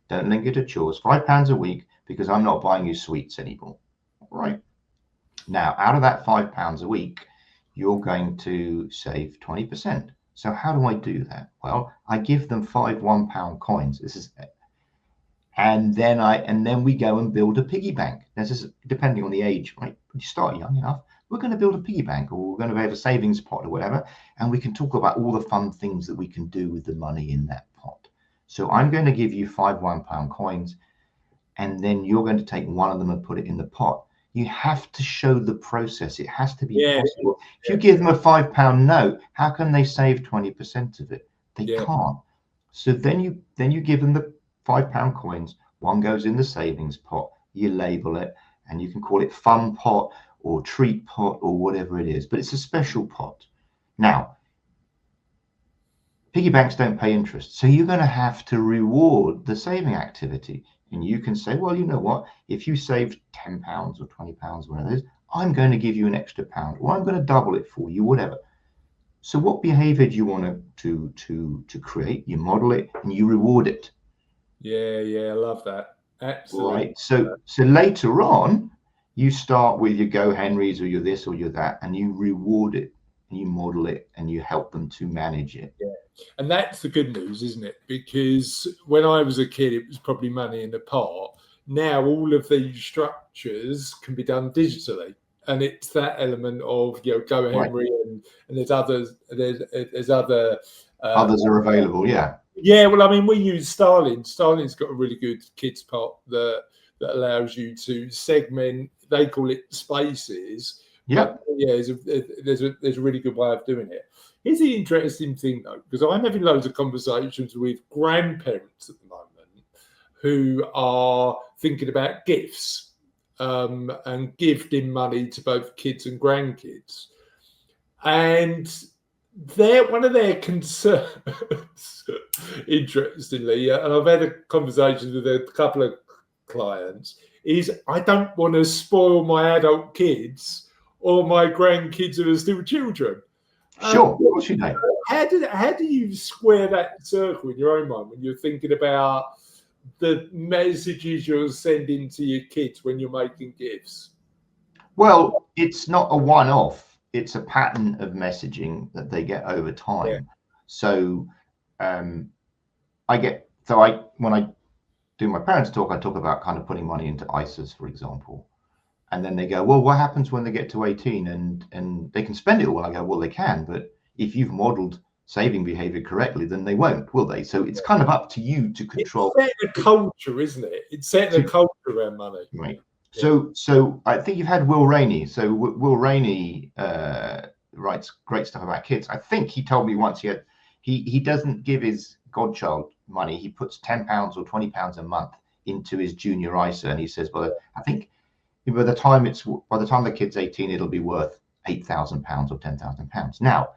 Don't link it to chores. £5 a week, because I'm not buying you sweets anymore. All right. Now, out of that £5 a week, you're going to save 20%. So how do I do that? Well, I give them 5 £1 coins. This is it. And then we go and build a piggy bank. This is depending on the age, right? When you start young enough, we're going to build a piggy bank, or we're going to have a savings pot or whatever. And we can talk about all the fun things that we can do with the money in that pot. So I'm going to give you 5 £1 coins, and then you're going to take one of them and put it in the pot. You have to show the process. It has to be possible. If you give them a £5 note, how can they save 20% of it? They can't. So then you give them the £5 coins. One goes in the savings pot. You label it, and you can call it fun pot or treat pot or whatever it is. But it's a special pot. Now, piggy banks don't pay interest. So you're going to have to reward the saving activity. And you can say, well, you know what? If you saved £10 or £20, whatever it is, I'm going to give you an extra pound, or I'm going to double it for you, whatever. So what behavior do you want to create? You model it and you reward it. Yeah, I love that. Absolutely. Right. So later on, you start with your Go Henrys or your this or your that, and you reward it, and you model it, and you help them to manage it. Yeah. And that's the good news, isn't it? Because when I was a kid, it was probably money in the pot. Now all of these structures can be done digitally, and it's that element of Go Henry, and there's others. There's other others are available. Yeah. Well, I mean, we use Starling. Starling's got a really good kids pot that allows you to segment. They call it spaces. Yeah. There's a really good way of doing it. Here's the interesting thing, though, because I'm having loads of conversations with grandparents at the moment who are thinking about gifts and gifting money to both kids and grandkids. And one of their concerns, interestingly, and I've had a conversation with a couple of clients, is I don't want to spoil my adult kids or my grandkids who are still children. Sure, of course you do. How do you square that circle in your own mind when you're thinking about the messages you're sending to your kids when you're making gifts? Well, it's not a one-off. It's a pattern of messaging that they get over time. Yeah. So when I do my parents' talk, I talk about kind of putting money into ISAs, for example. And then they go, well, what happens when they get to 18 and they can spend it all? I go, well, they can, but if you've modeled saving behavior correctly, then they won't, will they? So it's kind of up to you to control. It's setting a culture, isn't it? It's setting a culture around money. Right. Yeah. So I think you've had Will Rainey. So Will Rainey writes great stuff about kids. I think he told me once he doesn't give his godchild money. He puts £10 or £20 a month into his junior ISA, and he says, well, I think by the time the kid's 18, it'll be worth £8,000 or £10,000. Now,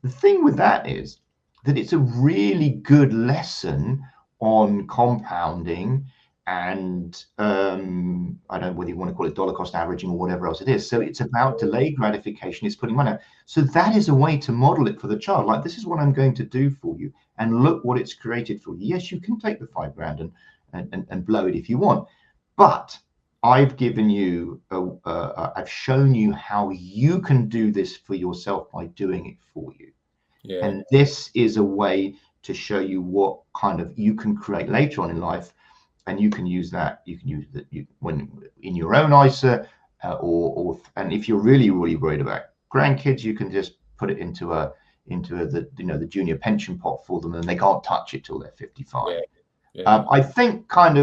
the thing with that is that it's a really good lesson on compounding and I don't know whether you want to call it dollar cost averaging or whatever else it is. So it's about delayed gratification. It's putting money out. So that is a way to model it for the child. Like, this is what I'm going to do for you, and look what it's created for you. Yes, you can take the £5,000 and blow it if you want, but I've given you, I've shown you how you can do this for yourself by doing it for you. Yeah. And this is a way to show you what kind of you can create later on in life, and you can use that. You can use that when in your own ISA, and if you're really worried about grandkids, you can just put it into the junior pension pot for them, and they can't touch it till they're 55. Yeah. Yeah. I think I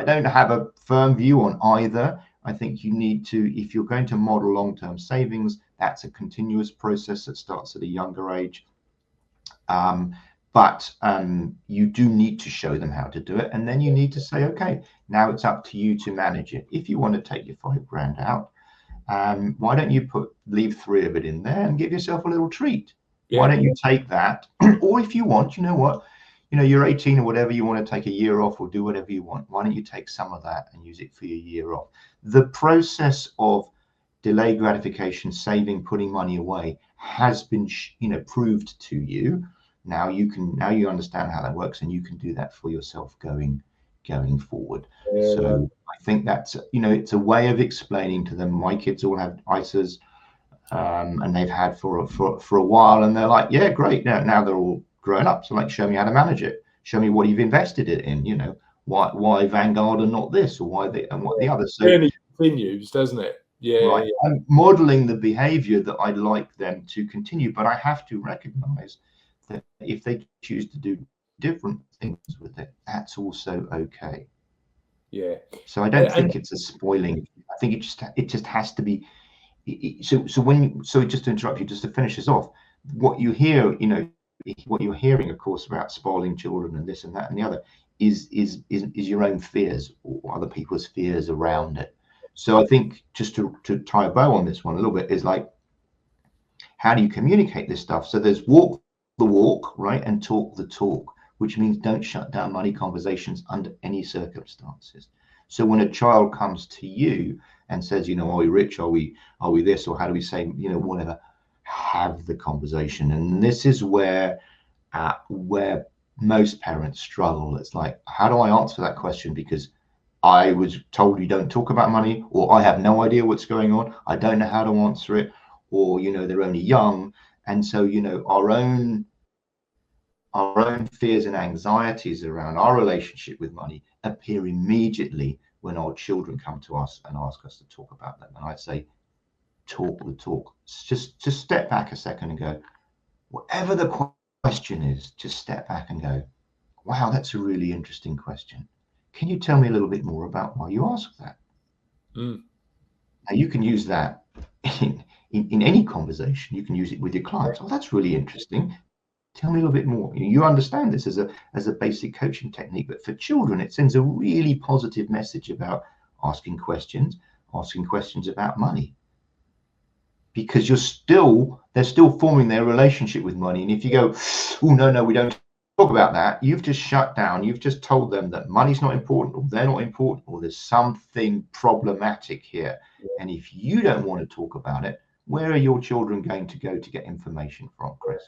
don't have a firm view on either. I think you need to, if you're going to model long-term savings, that's a continuous process that starts at a younger age. But you do need to show them how to do it, and then you need to say, okay, now it's up to you to manage it. If you want to take your £5,000 out, why don't you leave 3 of it in there and give yourself a little treat? Yeah. Why don't you take that? Or if you want, you know what, you're 18 or whatever, you want to take a year off or do whatever you want. Why don't you take some of that and use it for your year off? The process of delayed gratification, saving, putting money away has been, proved to you. Now you understand how that works, and you can do that for yourself going forward. Yeah. So I think that's, it's a way of explaining to them. My kids all have ISAs, and they've had for a while, and they're like, yeah, great. Now they're all grown up. So like, show me how to manage it. Show me what you've invested it in. Why Vanguard and not this, or why the other. So it continues, doesn't it? Yeah. Right. Yeah. I'm modeling the behavior that I'd like them to continue, but I have to recognize that if they choose to do different things with it, that's also okay. Yeah. So I don't think it's a spoiling. I think it just has to be. So just to interrupt you, just to finish this off, what you hear, what you're hearing, of course, about spoiling children and this and that and the other is your own fears or other people's fears around it. So I think just to tie a bow on this one a little bit is like, how do you communicate this stuff? So there's walk the walk, right, and talk the talk, which means don't shut down money conversations under any circumstances. So when a child comes to you and says, are we rich? Are we this? Or how do we say, whatever, have the conversation. And this is where most parents struggle. It's like, how do I answer that question? Because I was told you don't talk about money, or I have no idea what's going on. I don't know how to answer it, or, they're only young. And so, our own fears and anxieties around our relationship with money appear immediately when our children come to us and ask us to talk about them. And I say, talk the talk. Just step back a second and go, whatever the question is, just step back and go, wow, that's a really interesting question. Can you tell me a little bit more about why you asked that? Now you can use that in any conversation. You can use it with your clients. Oh, that's really interesting. Tell me a little bit more. You understand this as a basic coaching technique, but for children, it sends a really positive message about asking questions about money, because they're still forming their relationship with money. And if you go, oh no, we don't talk about that, you've just shut down. You've just told them that money's not important, or they're not important, or there's something problematic here. And if you don't want to talk about it, where are your children going to go to get information from, Chris?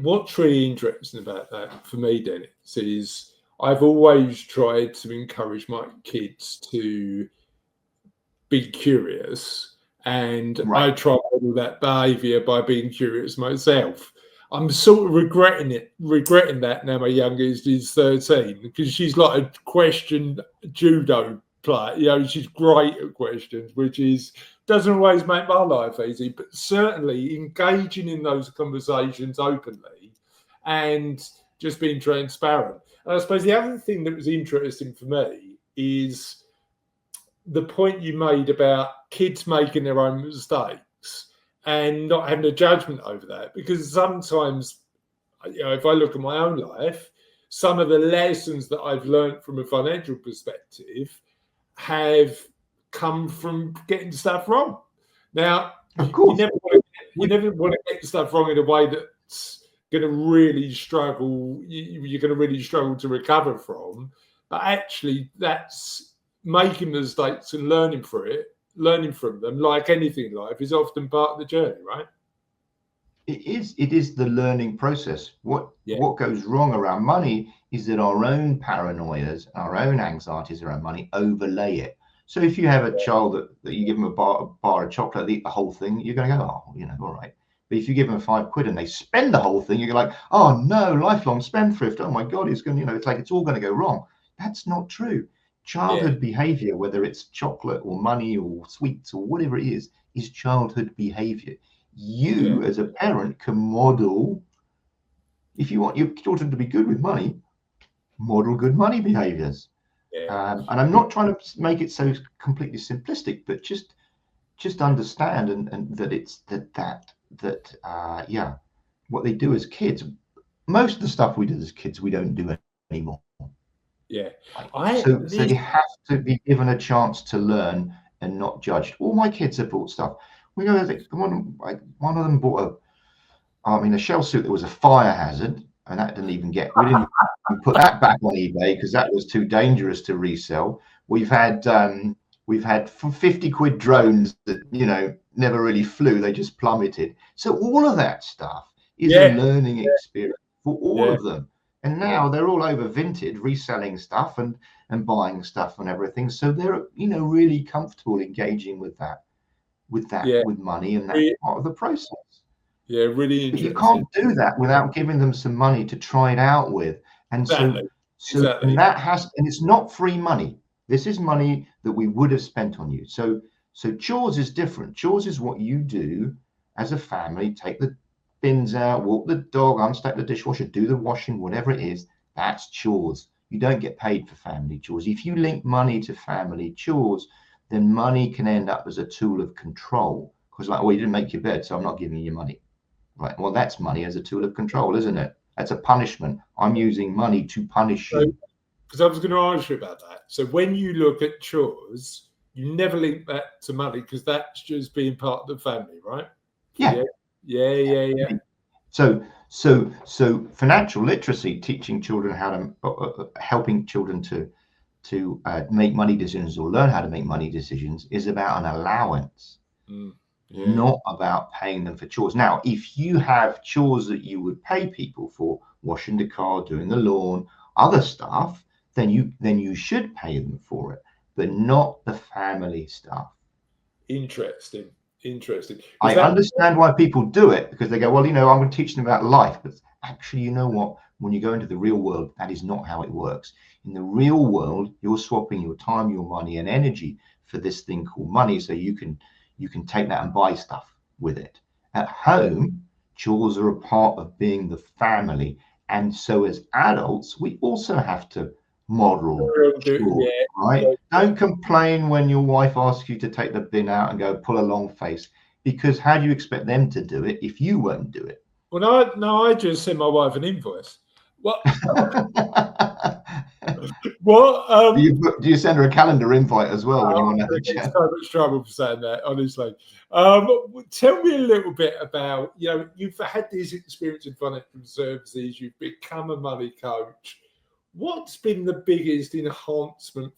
What's really interesting about that for me, Dennis, is I've always tried to encourage my kids to be curious, and I try to model that behavior by being curious myself. I'm sort of regretting that now. My youngest is 13, because she's like a question judo player. She's great at questions, which doesn't always make my life easy, but certainly engaging in those conversations openly and just being transparent. And I suppose the other thing that was interesting for me is the point you made about kids making their own mistakes and not having a judgment over that, because sometimes, if I look at my own life, some of the lessons that I've learned from a financial perspective have come from getting stuff wrong. Now, you never want to get stuff wrong in a way that's going to really struggle. You're going to really struggle to recover from. But actually, that's making mistakes and learning from them, like anything in life, is often part of the journey, right? It is the learning process. What goes wrong around money is that our own paranoias, our own anxieties around money overlay it. So if you have a child that you give them a bar of chocolate, they eat the whole thing, you're going to go, all right. But if you give them £5 and they spend the whole thing, you're like, oh no, lifelong spendthrift. Oh my God, it's going to, it's like it's all going to go wrong. That's not true. Childhood behavior, whether it's chocolate or money or sweets or whatever it is childhood behavior. You as a parent can model, if you want your children to be good with money, model good money behaviors. And I'm not trying to make it so completely simplistic, but just understand and that it's what they do as kids. Most of the stuff we did as kids, we don't do anymore. So they have to be given a chance to learn and not judged. All my kids have bought stuff. We know that one of them bought a shell suit that was a fire hazard, and that didn't even get. We didn't even put that back on eBay because that was too dangerous to resell. We've had for 50 quid drones that never really flew; they just plummeted. So all of that stuff is a learning experience for all of them. And now they're all over Vinted, reselling stuff and buying stuff and everything. So they're really comfortable engaging with money, and that's part of the process. Yeah, really interesting. But you can't do that without giving them some money to try it out with. And and it's not free money. This is money that we would have spent on you. So chores is different. Chores is what you do as a family. Take the bins out, walk the dog, unstack the dishwasher, do the washing, whatever it is. That's chores. You don't get paid for family chores. If you link money to family chores, then money can end up as a tool of control. Because you didn't make your bed, so I'm not giving you money. Right? Well, that's money as a tool of control, isn't it? That's a punishment. I'm using money to punish you. Because I was going to ask you about that. So when you look at chores, you never link that to money because that's just being part of the family, right? Yeah. So financial literacy, teaching children how to, helping children to make money decisions or learn how to make money decisions is about an allowance, not about paying them for chores. Now, if you have chores that you would pay people for, washing the car, doing the lawn, other stuff, then you should pay them for it, but not the family stuff. Interesting. I understand why people do it, because they go, well, I'm going to teach them about life. But actually, you know what? When you go into the real world, that is not how it works. In the real world, you're swapping your time, your money, and energy for this thing called money, so you can take that and buy stuff with it. At home, chores are a part of being the family, and so as adults, we also have to model chores, right? Don't complain when your wife asks you to take the bin out and go pull a long face, because how do you expect them to do it if you won't do it? Well, no, I just send my wife an invoice. What? What? Do you send her a calendar invite as well when you want to have a chat? So much trouble for saying that, honestly. Tell me a little bit about, you've had this experience in financial services, you've become a money coach. What's been the biggest enhancement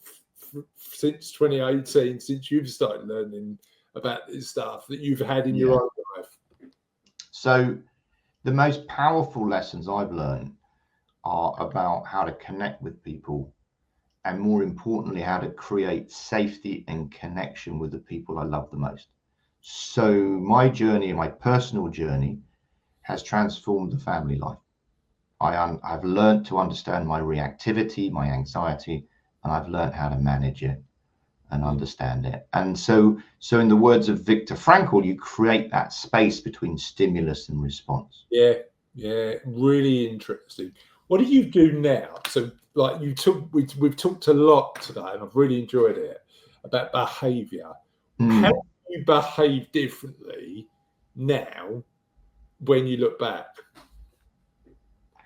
since 2018, since you've started learning about this stuff that you've had in your own life? So the most powerful lessons I've learned are about how to connect with people, and more importantly, how to create safety and connection with the people I love the most. So my journey, my personal journey, has transformed the family life. I've learned to understand my reactivity, my anxiety, and I've learned how to manage it and understand it. And so in the words of Viktor Frankl, you create that space between stimulus and response. Yeah, really interesting. What do you do now? So like we've talked a lot today, and I've really enjoyed it, about behavior. How do you behave differently now when you look back?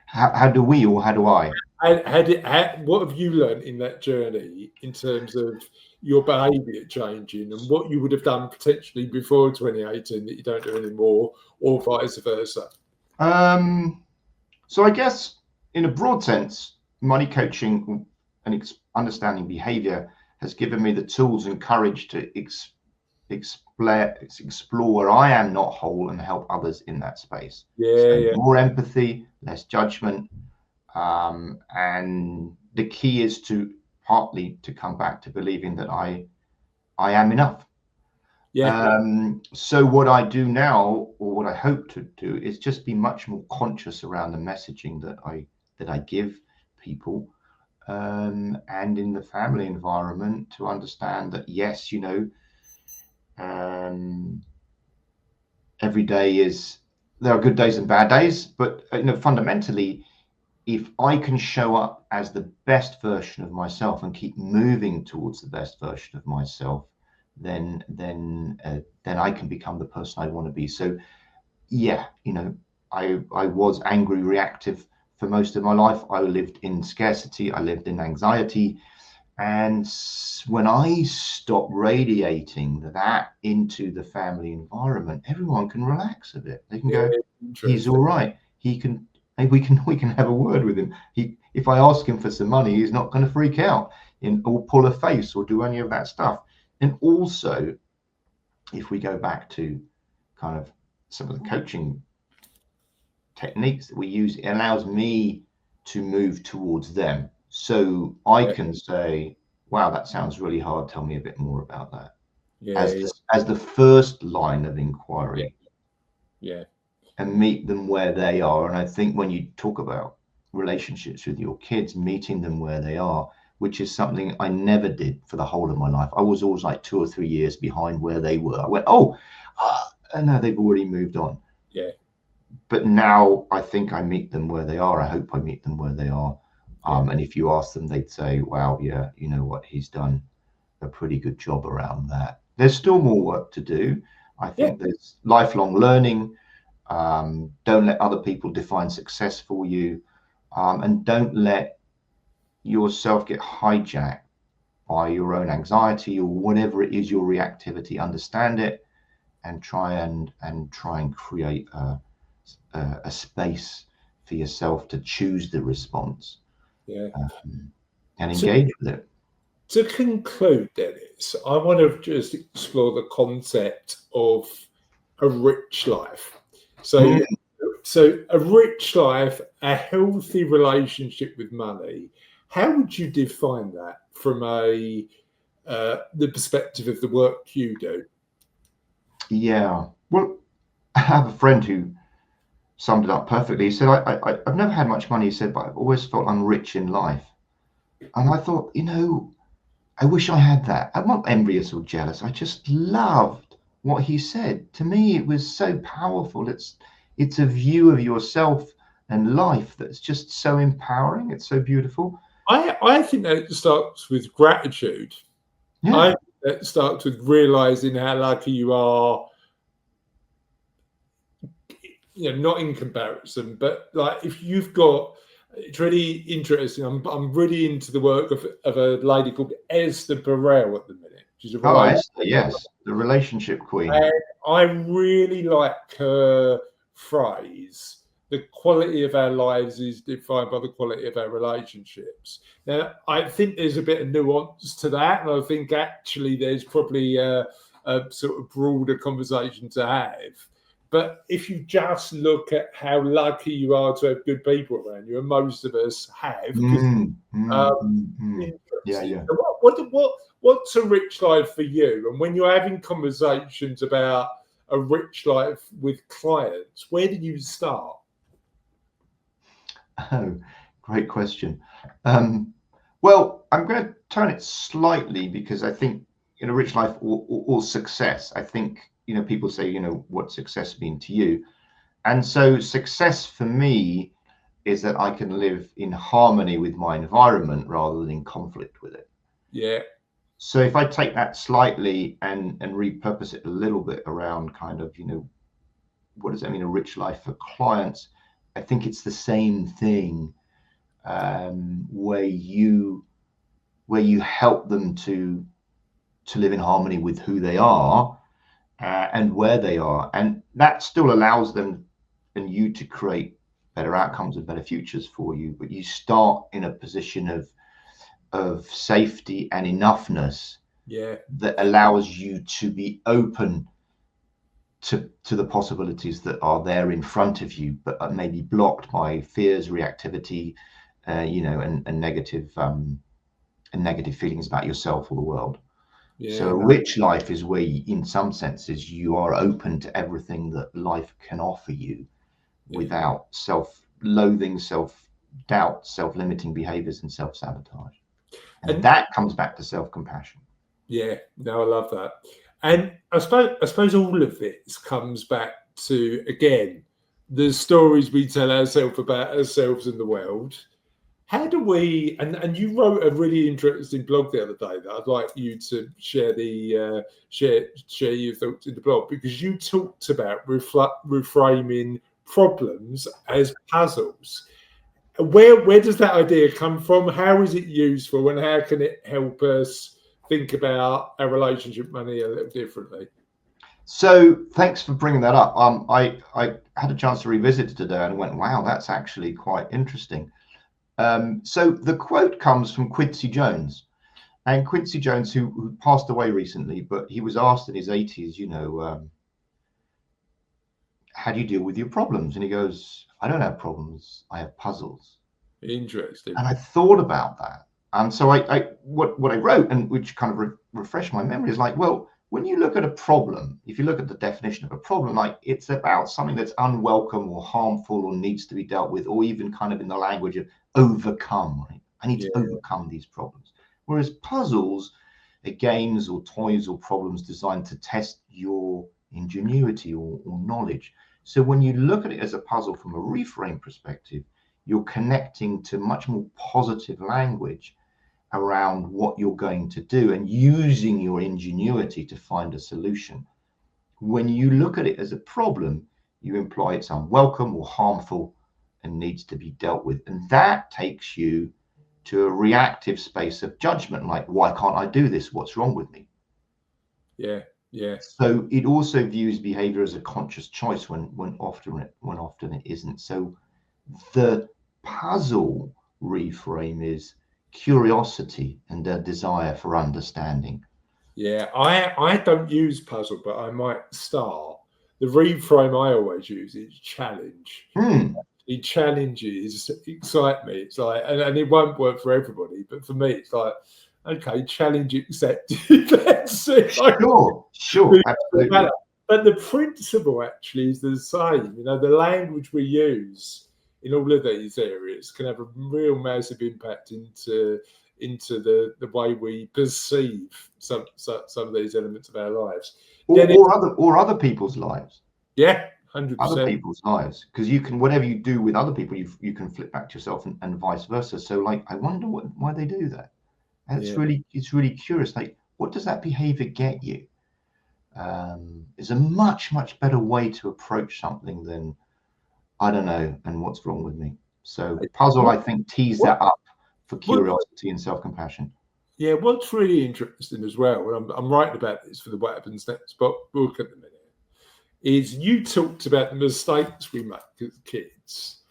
How do we, or how do I? What have you learned in that journey in terms of your behaviour changing, and what you would have done potentially before 2018 that you don't do anymore, or vice versa? So I guess in a broad sense, money coaching and understanding behaviour has given me the tools and courage to explore where I am not whole and help others in that space. More empathy, less judgment, and the key is partly to come back to believing that I am enough. Yeah. So what I do now, or what I hope to do, is just be much more conscious around the messaging that I give people, and in the family environment, to understand that yes, um, every day there are good days and bad days, but fundamentally, if I can show up as the best version of myself and keep moving towards the best version of myself, then I can become the person I want to be. So yeah, I was angry, reactive for most of my life. I lived in scarcity. I lived in anxiety. And when I stop radiating that into the family environment, everyone can relax a bit. They can Yeah. go, he's all Interesting. right. We can have a word with him. If I ask him for some money, he's not going to freak out or pull a face or do any of that stuff. And also, if we go back to kind of some of the coaching techniques that we use, it allows me to move towards them. So I Yeah. can say, wow, that sounds really hard. Tell me a bit more about that. Yeah. Yeah. As the first line of Yeah. inquiry, Yeah. and meet them where they are. And I think when you talk about relationships with your kids, meeting them where they are, which is something I never did for the whole of my life. I was always like 2 or 3 years behind where they were. I went, and now they've already moved on. Yeah. But now I think I meet them where they are. I hope I meet them where they are. Yeah. And if you ask them, they'd say, wow, yeah, you know what, he's done a pretty good job around that. There's still more work to do. I Yeah. think there's lifelong learning. Don't let other people define success for you. And don't let yourself get hijacked by your own anxiety or whatever it is, your reactivity. Understand it and try and create a space for yourself to choose the response, Yeah. and So engage with it. to conclude, Dennis, I want to just explore the concept of a rich life. So, Mm, so a rich life, a healthy relationship with money. How would you define that from the perspective of the work you do? yeah. Well, I have a friend who summed it up perfectly. He said, I've never had much money, he said, but I've always felt I'm rich in life. And I thought, I wish I had that. I'm not envious or jealous. I just loved what he said. To me, it was so powerful. It's a view of yourself and life that's just so empowering. It's so beautiful. I think that it starts with gratitude. I Yeah. think that starts with realizing how lucky you are, not in comparison, but like if you've got, it's really interesting. I'm really into the work of a lady called Esther Burrell at the minute. She's a Oh, relationship, Esther, yes, the relationship queen. and I really like her phrase. The quality of our lives is defined by the quality of our relationships. Now, I think there's a bit of nuance to that, and I think actually there's probably a sort of broader conversation to have. But if you just look at how lucky you are to have good people around you, and most of us have, because Yeah, interesting. yeah. So what's a rich life for you? And when you're having conversations about a rich life with clients, where do you start? Oh, great question. Well, I'm going to turn it slightly because I think in a rich life or success, I think, people say, what success mean to you? And so success for me is that I can live in harmony with my environment rather than in conflict with it. Yeah, So if I take that slightly and repurpose it a little bit around kind of, what does that mean, a rich life for clients? I think it's the same thing, where you help them to live in harmony with who they are, and where they are, and that still allows them and you to create better outcomes and better futures for you. But you start in a position of safety and enoughness yeah, that allows you to be open to the possibilities that are there in front of you, but are maybe blocked by fears, reactivity, and negative feelings about yourself or the world. Yeah, So a no, rich life is where, in some senses, you are open to everything that life can offer you yeah. without self-loathing, self-doubt, self-limiting behaviors, and self-sabotage. And And that comes back to self-compassion. yeah, no, I love that. And I suppose all of this comes back to, again, the stories we tell ourselves about ourselves and the world. How do we? And you wrote a really interesting blog the other day that I'd like you to share share your thoughts in the blog, because you talked about reframing problems as puzzles. Where does that idea come from? How is it useful, and how can it help us think about our relationship with money a little differently? So thanks for bringing that up. I had a chance to revisit it today and went, wow, that's actually quite interesting. So the quote comes from Quincy Jones. And Quincy Jones, who passed away recently, but he was asked in his 80s, how do you deal with your problems? And he goes, I don't have problems, I have puzzles. Interesting. And I thought about that. And so what I wrote, and which kind of refreshed my memory, is like, well, when you look at a problem, if you look at the definition of a problem, like it's about something that's unwelcome or harmful or needs to be dealt with, or even kind of in the language of overcome, right? I need to Yeah, overcome these problems. Whereas puzzles are games or toys or problems designed to test your ingenuity or knowledge. So when you look at it as a puzzle from a reframe perspective, you're connecting to much more positive language around what you're going to do and using your ingenuity to find a solution. When you look at it as a problem, you imply it's unwelcome or harmful and needs to be dealt with. And that takes you to a reactive space of judgment, like, why can't I do this? What's wrong with me? yeah, yeah, So it also views behavior as a conscious choice when often it isn't. So the puzzle reframe is curiosity and a desire for understanding. yeah. I don't use puzzle, but I might start. The reframe I always use is challenge. Hmm, The challenges excite me. It's like, and it won't work for everybody, but for me, it's like, okay, challenge accepted. That's it. I sure, absolutely. But the principle actually is the same. The language we use in all of these areas can have a real massive impact into the way we perceive some of these elements of our lives. Or, Dennis, or other people's lives. yeah, 100%. Other people's lives, because you can, whatever you do with other people, you can flip back to yourself and vice versa. So like, I wonder why they do that. And Yeah, it's really curious. Like, what does that behavior get you? Is a much better way to approach something than, I don't know, and what's wrong with me. So puzzle, what, I think, tees what, that up for what curiosity and self-compassion. Yeah, what's really interesting as well, and I'm writing about this for the What Happens Next book at the minute, is you talked about the mistakes we make as kids.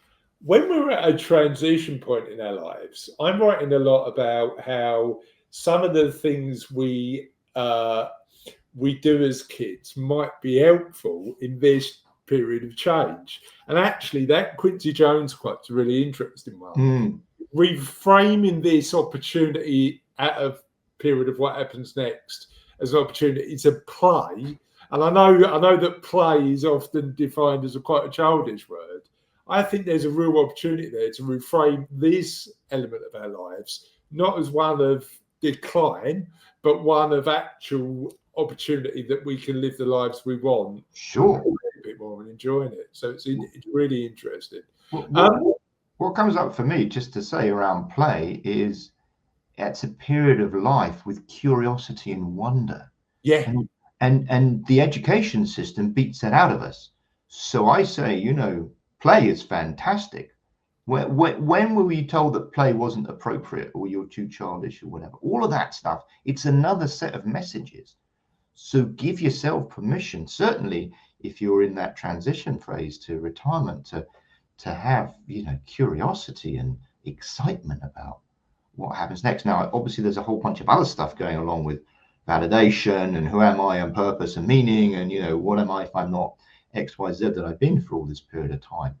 When we're at a transition point in our lives, I'm writing a lot about how some of the things we do as kids might be helpful in this period of change. And actually, that Quincy Jones quote's a really interesting one. Mm, Reframing this opportunity at a period of what happens next as an opportunity to play. And I know that play is often defined as quite a childish word. I think there's a real opportunity there to reframe this element of our lives, not as one of decline, but one of actual opportunity that we can live the lives we want sure. a bit more and enjoying it. So it's really interesting. What, Um, what, what comes up for me, just to say around play, is it's a period of life with curiosity and wonder. yeah, And the education system beats that out of us. So I say, play is fantastic. When were we told that play wasn't appropriate or you're too childish or whatever? All of that stuff, it's another set of messages. So give yourself permission, certainly if you're in that transition phase to retirement, to have, curiosity and excitement about what happens next. Now, obviously, there's a whole bunch of other stuff going along with validation and who am I and purpose and meaning and, what am I if I'm not X, Y, Z that I've been for all this period of time.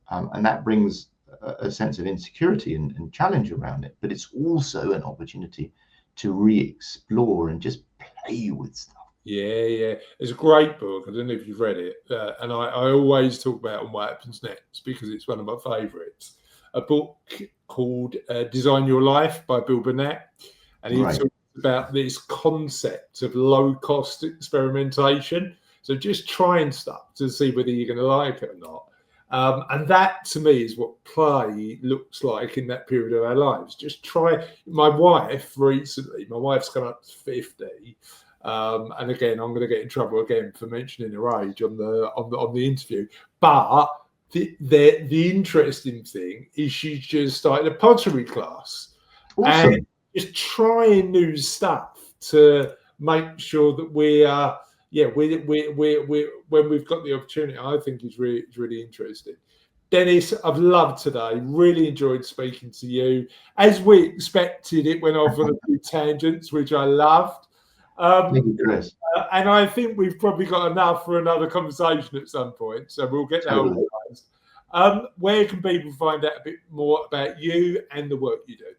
And that brings a sense of insecurity and challenge around it. But it's also an opportunity to re-explore and just pay you with stuff. Yeah. It's a great book. I don't know if you've read it. And I always talk about it on What Happens Next because it's one of my favourites. A book called Design Your Life by Bill Burnett. And he talks about this concept of low-cost experimentation. So just trying stuff to see whether you're going to like it or not. And that, to me, is what play looks like in that period of our lives. Just try. My wife's come up to 50. And again, I'm going to get in trouble again for mentioning her age on the interview. But the interesting thing is she's just started a pottery class. Awesome. And just trying new stuff to make sure that we are, when we've got the opportunity, I think is really interesting. Dennis, I've loved today. Really enjoyed speaking to you. As we expected, it went off on a few tangents, which I loved. Thank you, Chris. And I think we've probably got enough for another conversation at some point. So we'll get that organised. Where can people find out a bit more about you and the work you do?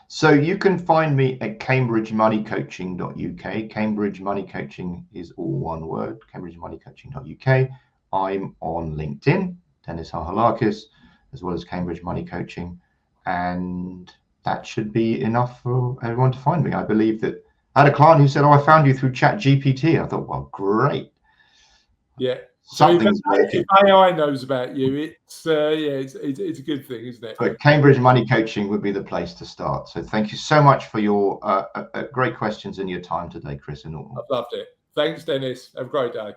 So you can find me at cambridgemoneycoaching.uk. Cambridge Money Coaching is all one word, cambridgemoneycoaching.uk. I'm on LinkedIn, Dennis Harhalakis, as well as Cambridge Money Coaching. And that should be enough for everyone to find me. I believe that I had a client who said, "Oh, I found you through ChatGPT." I thought, well, great. Yeah. So if AI knows about you, it's a good thing, isn't it? But Cambridge Money Coaching would be the place to start. So thank you so much for your great questions and your time today, Chris and all. I've loved it. Thanks, Dennis. Have a great day.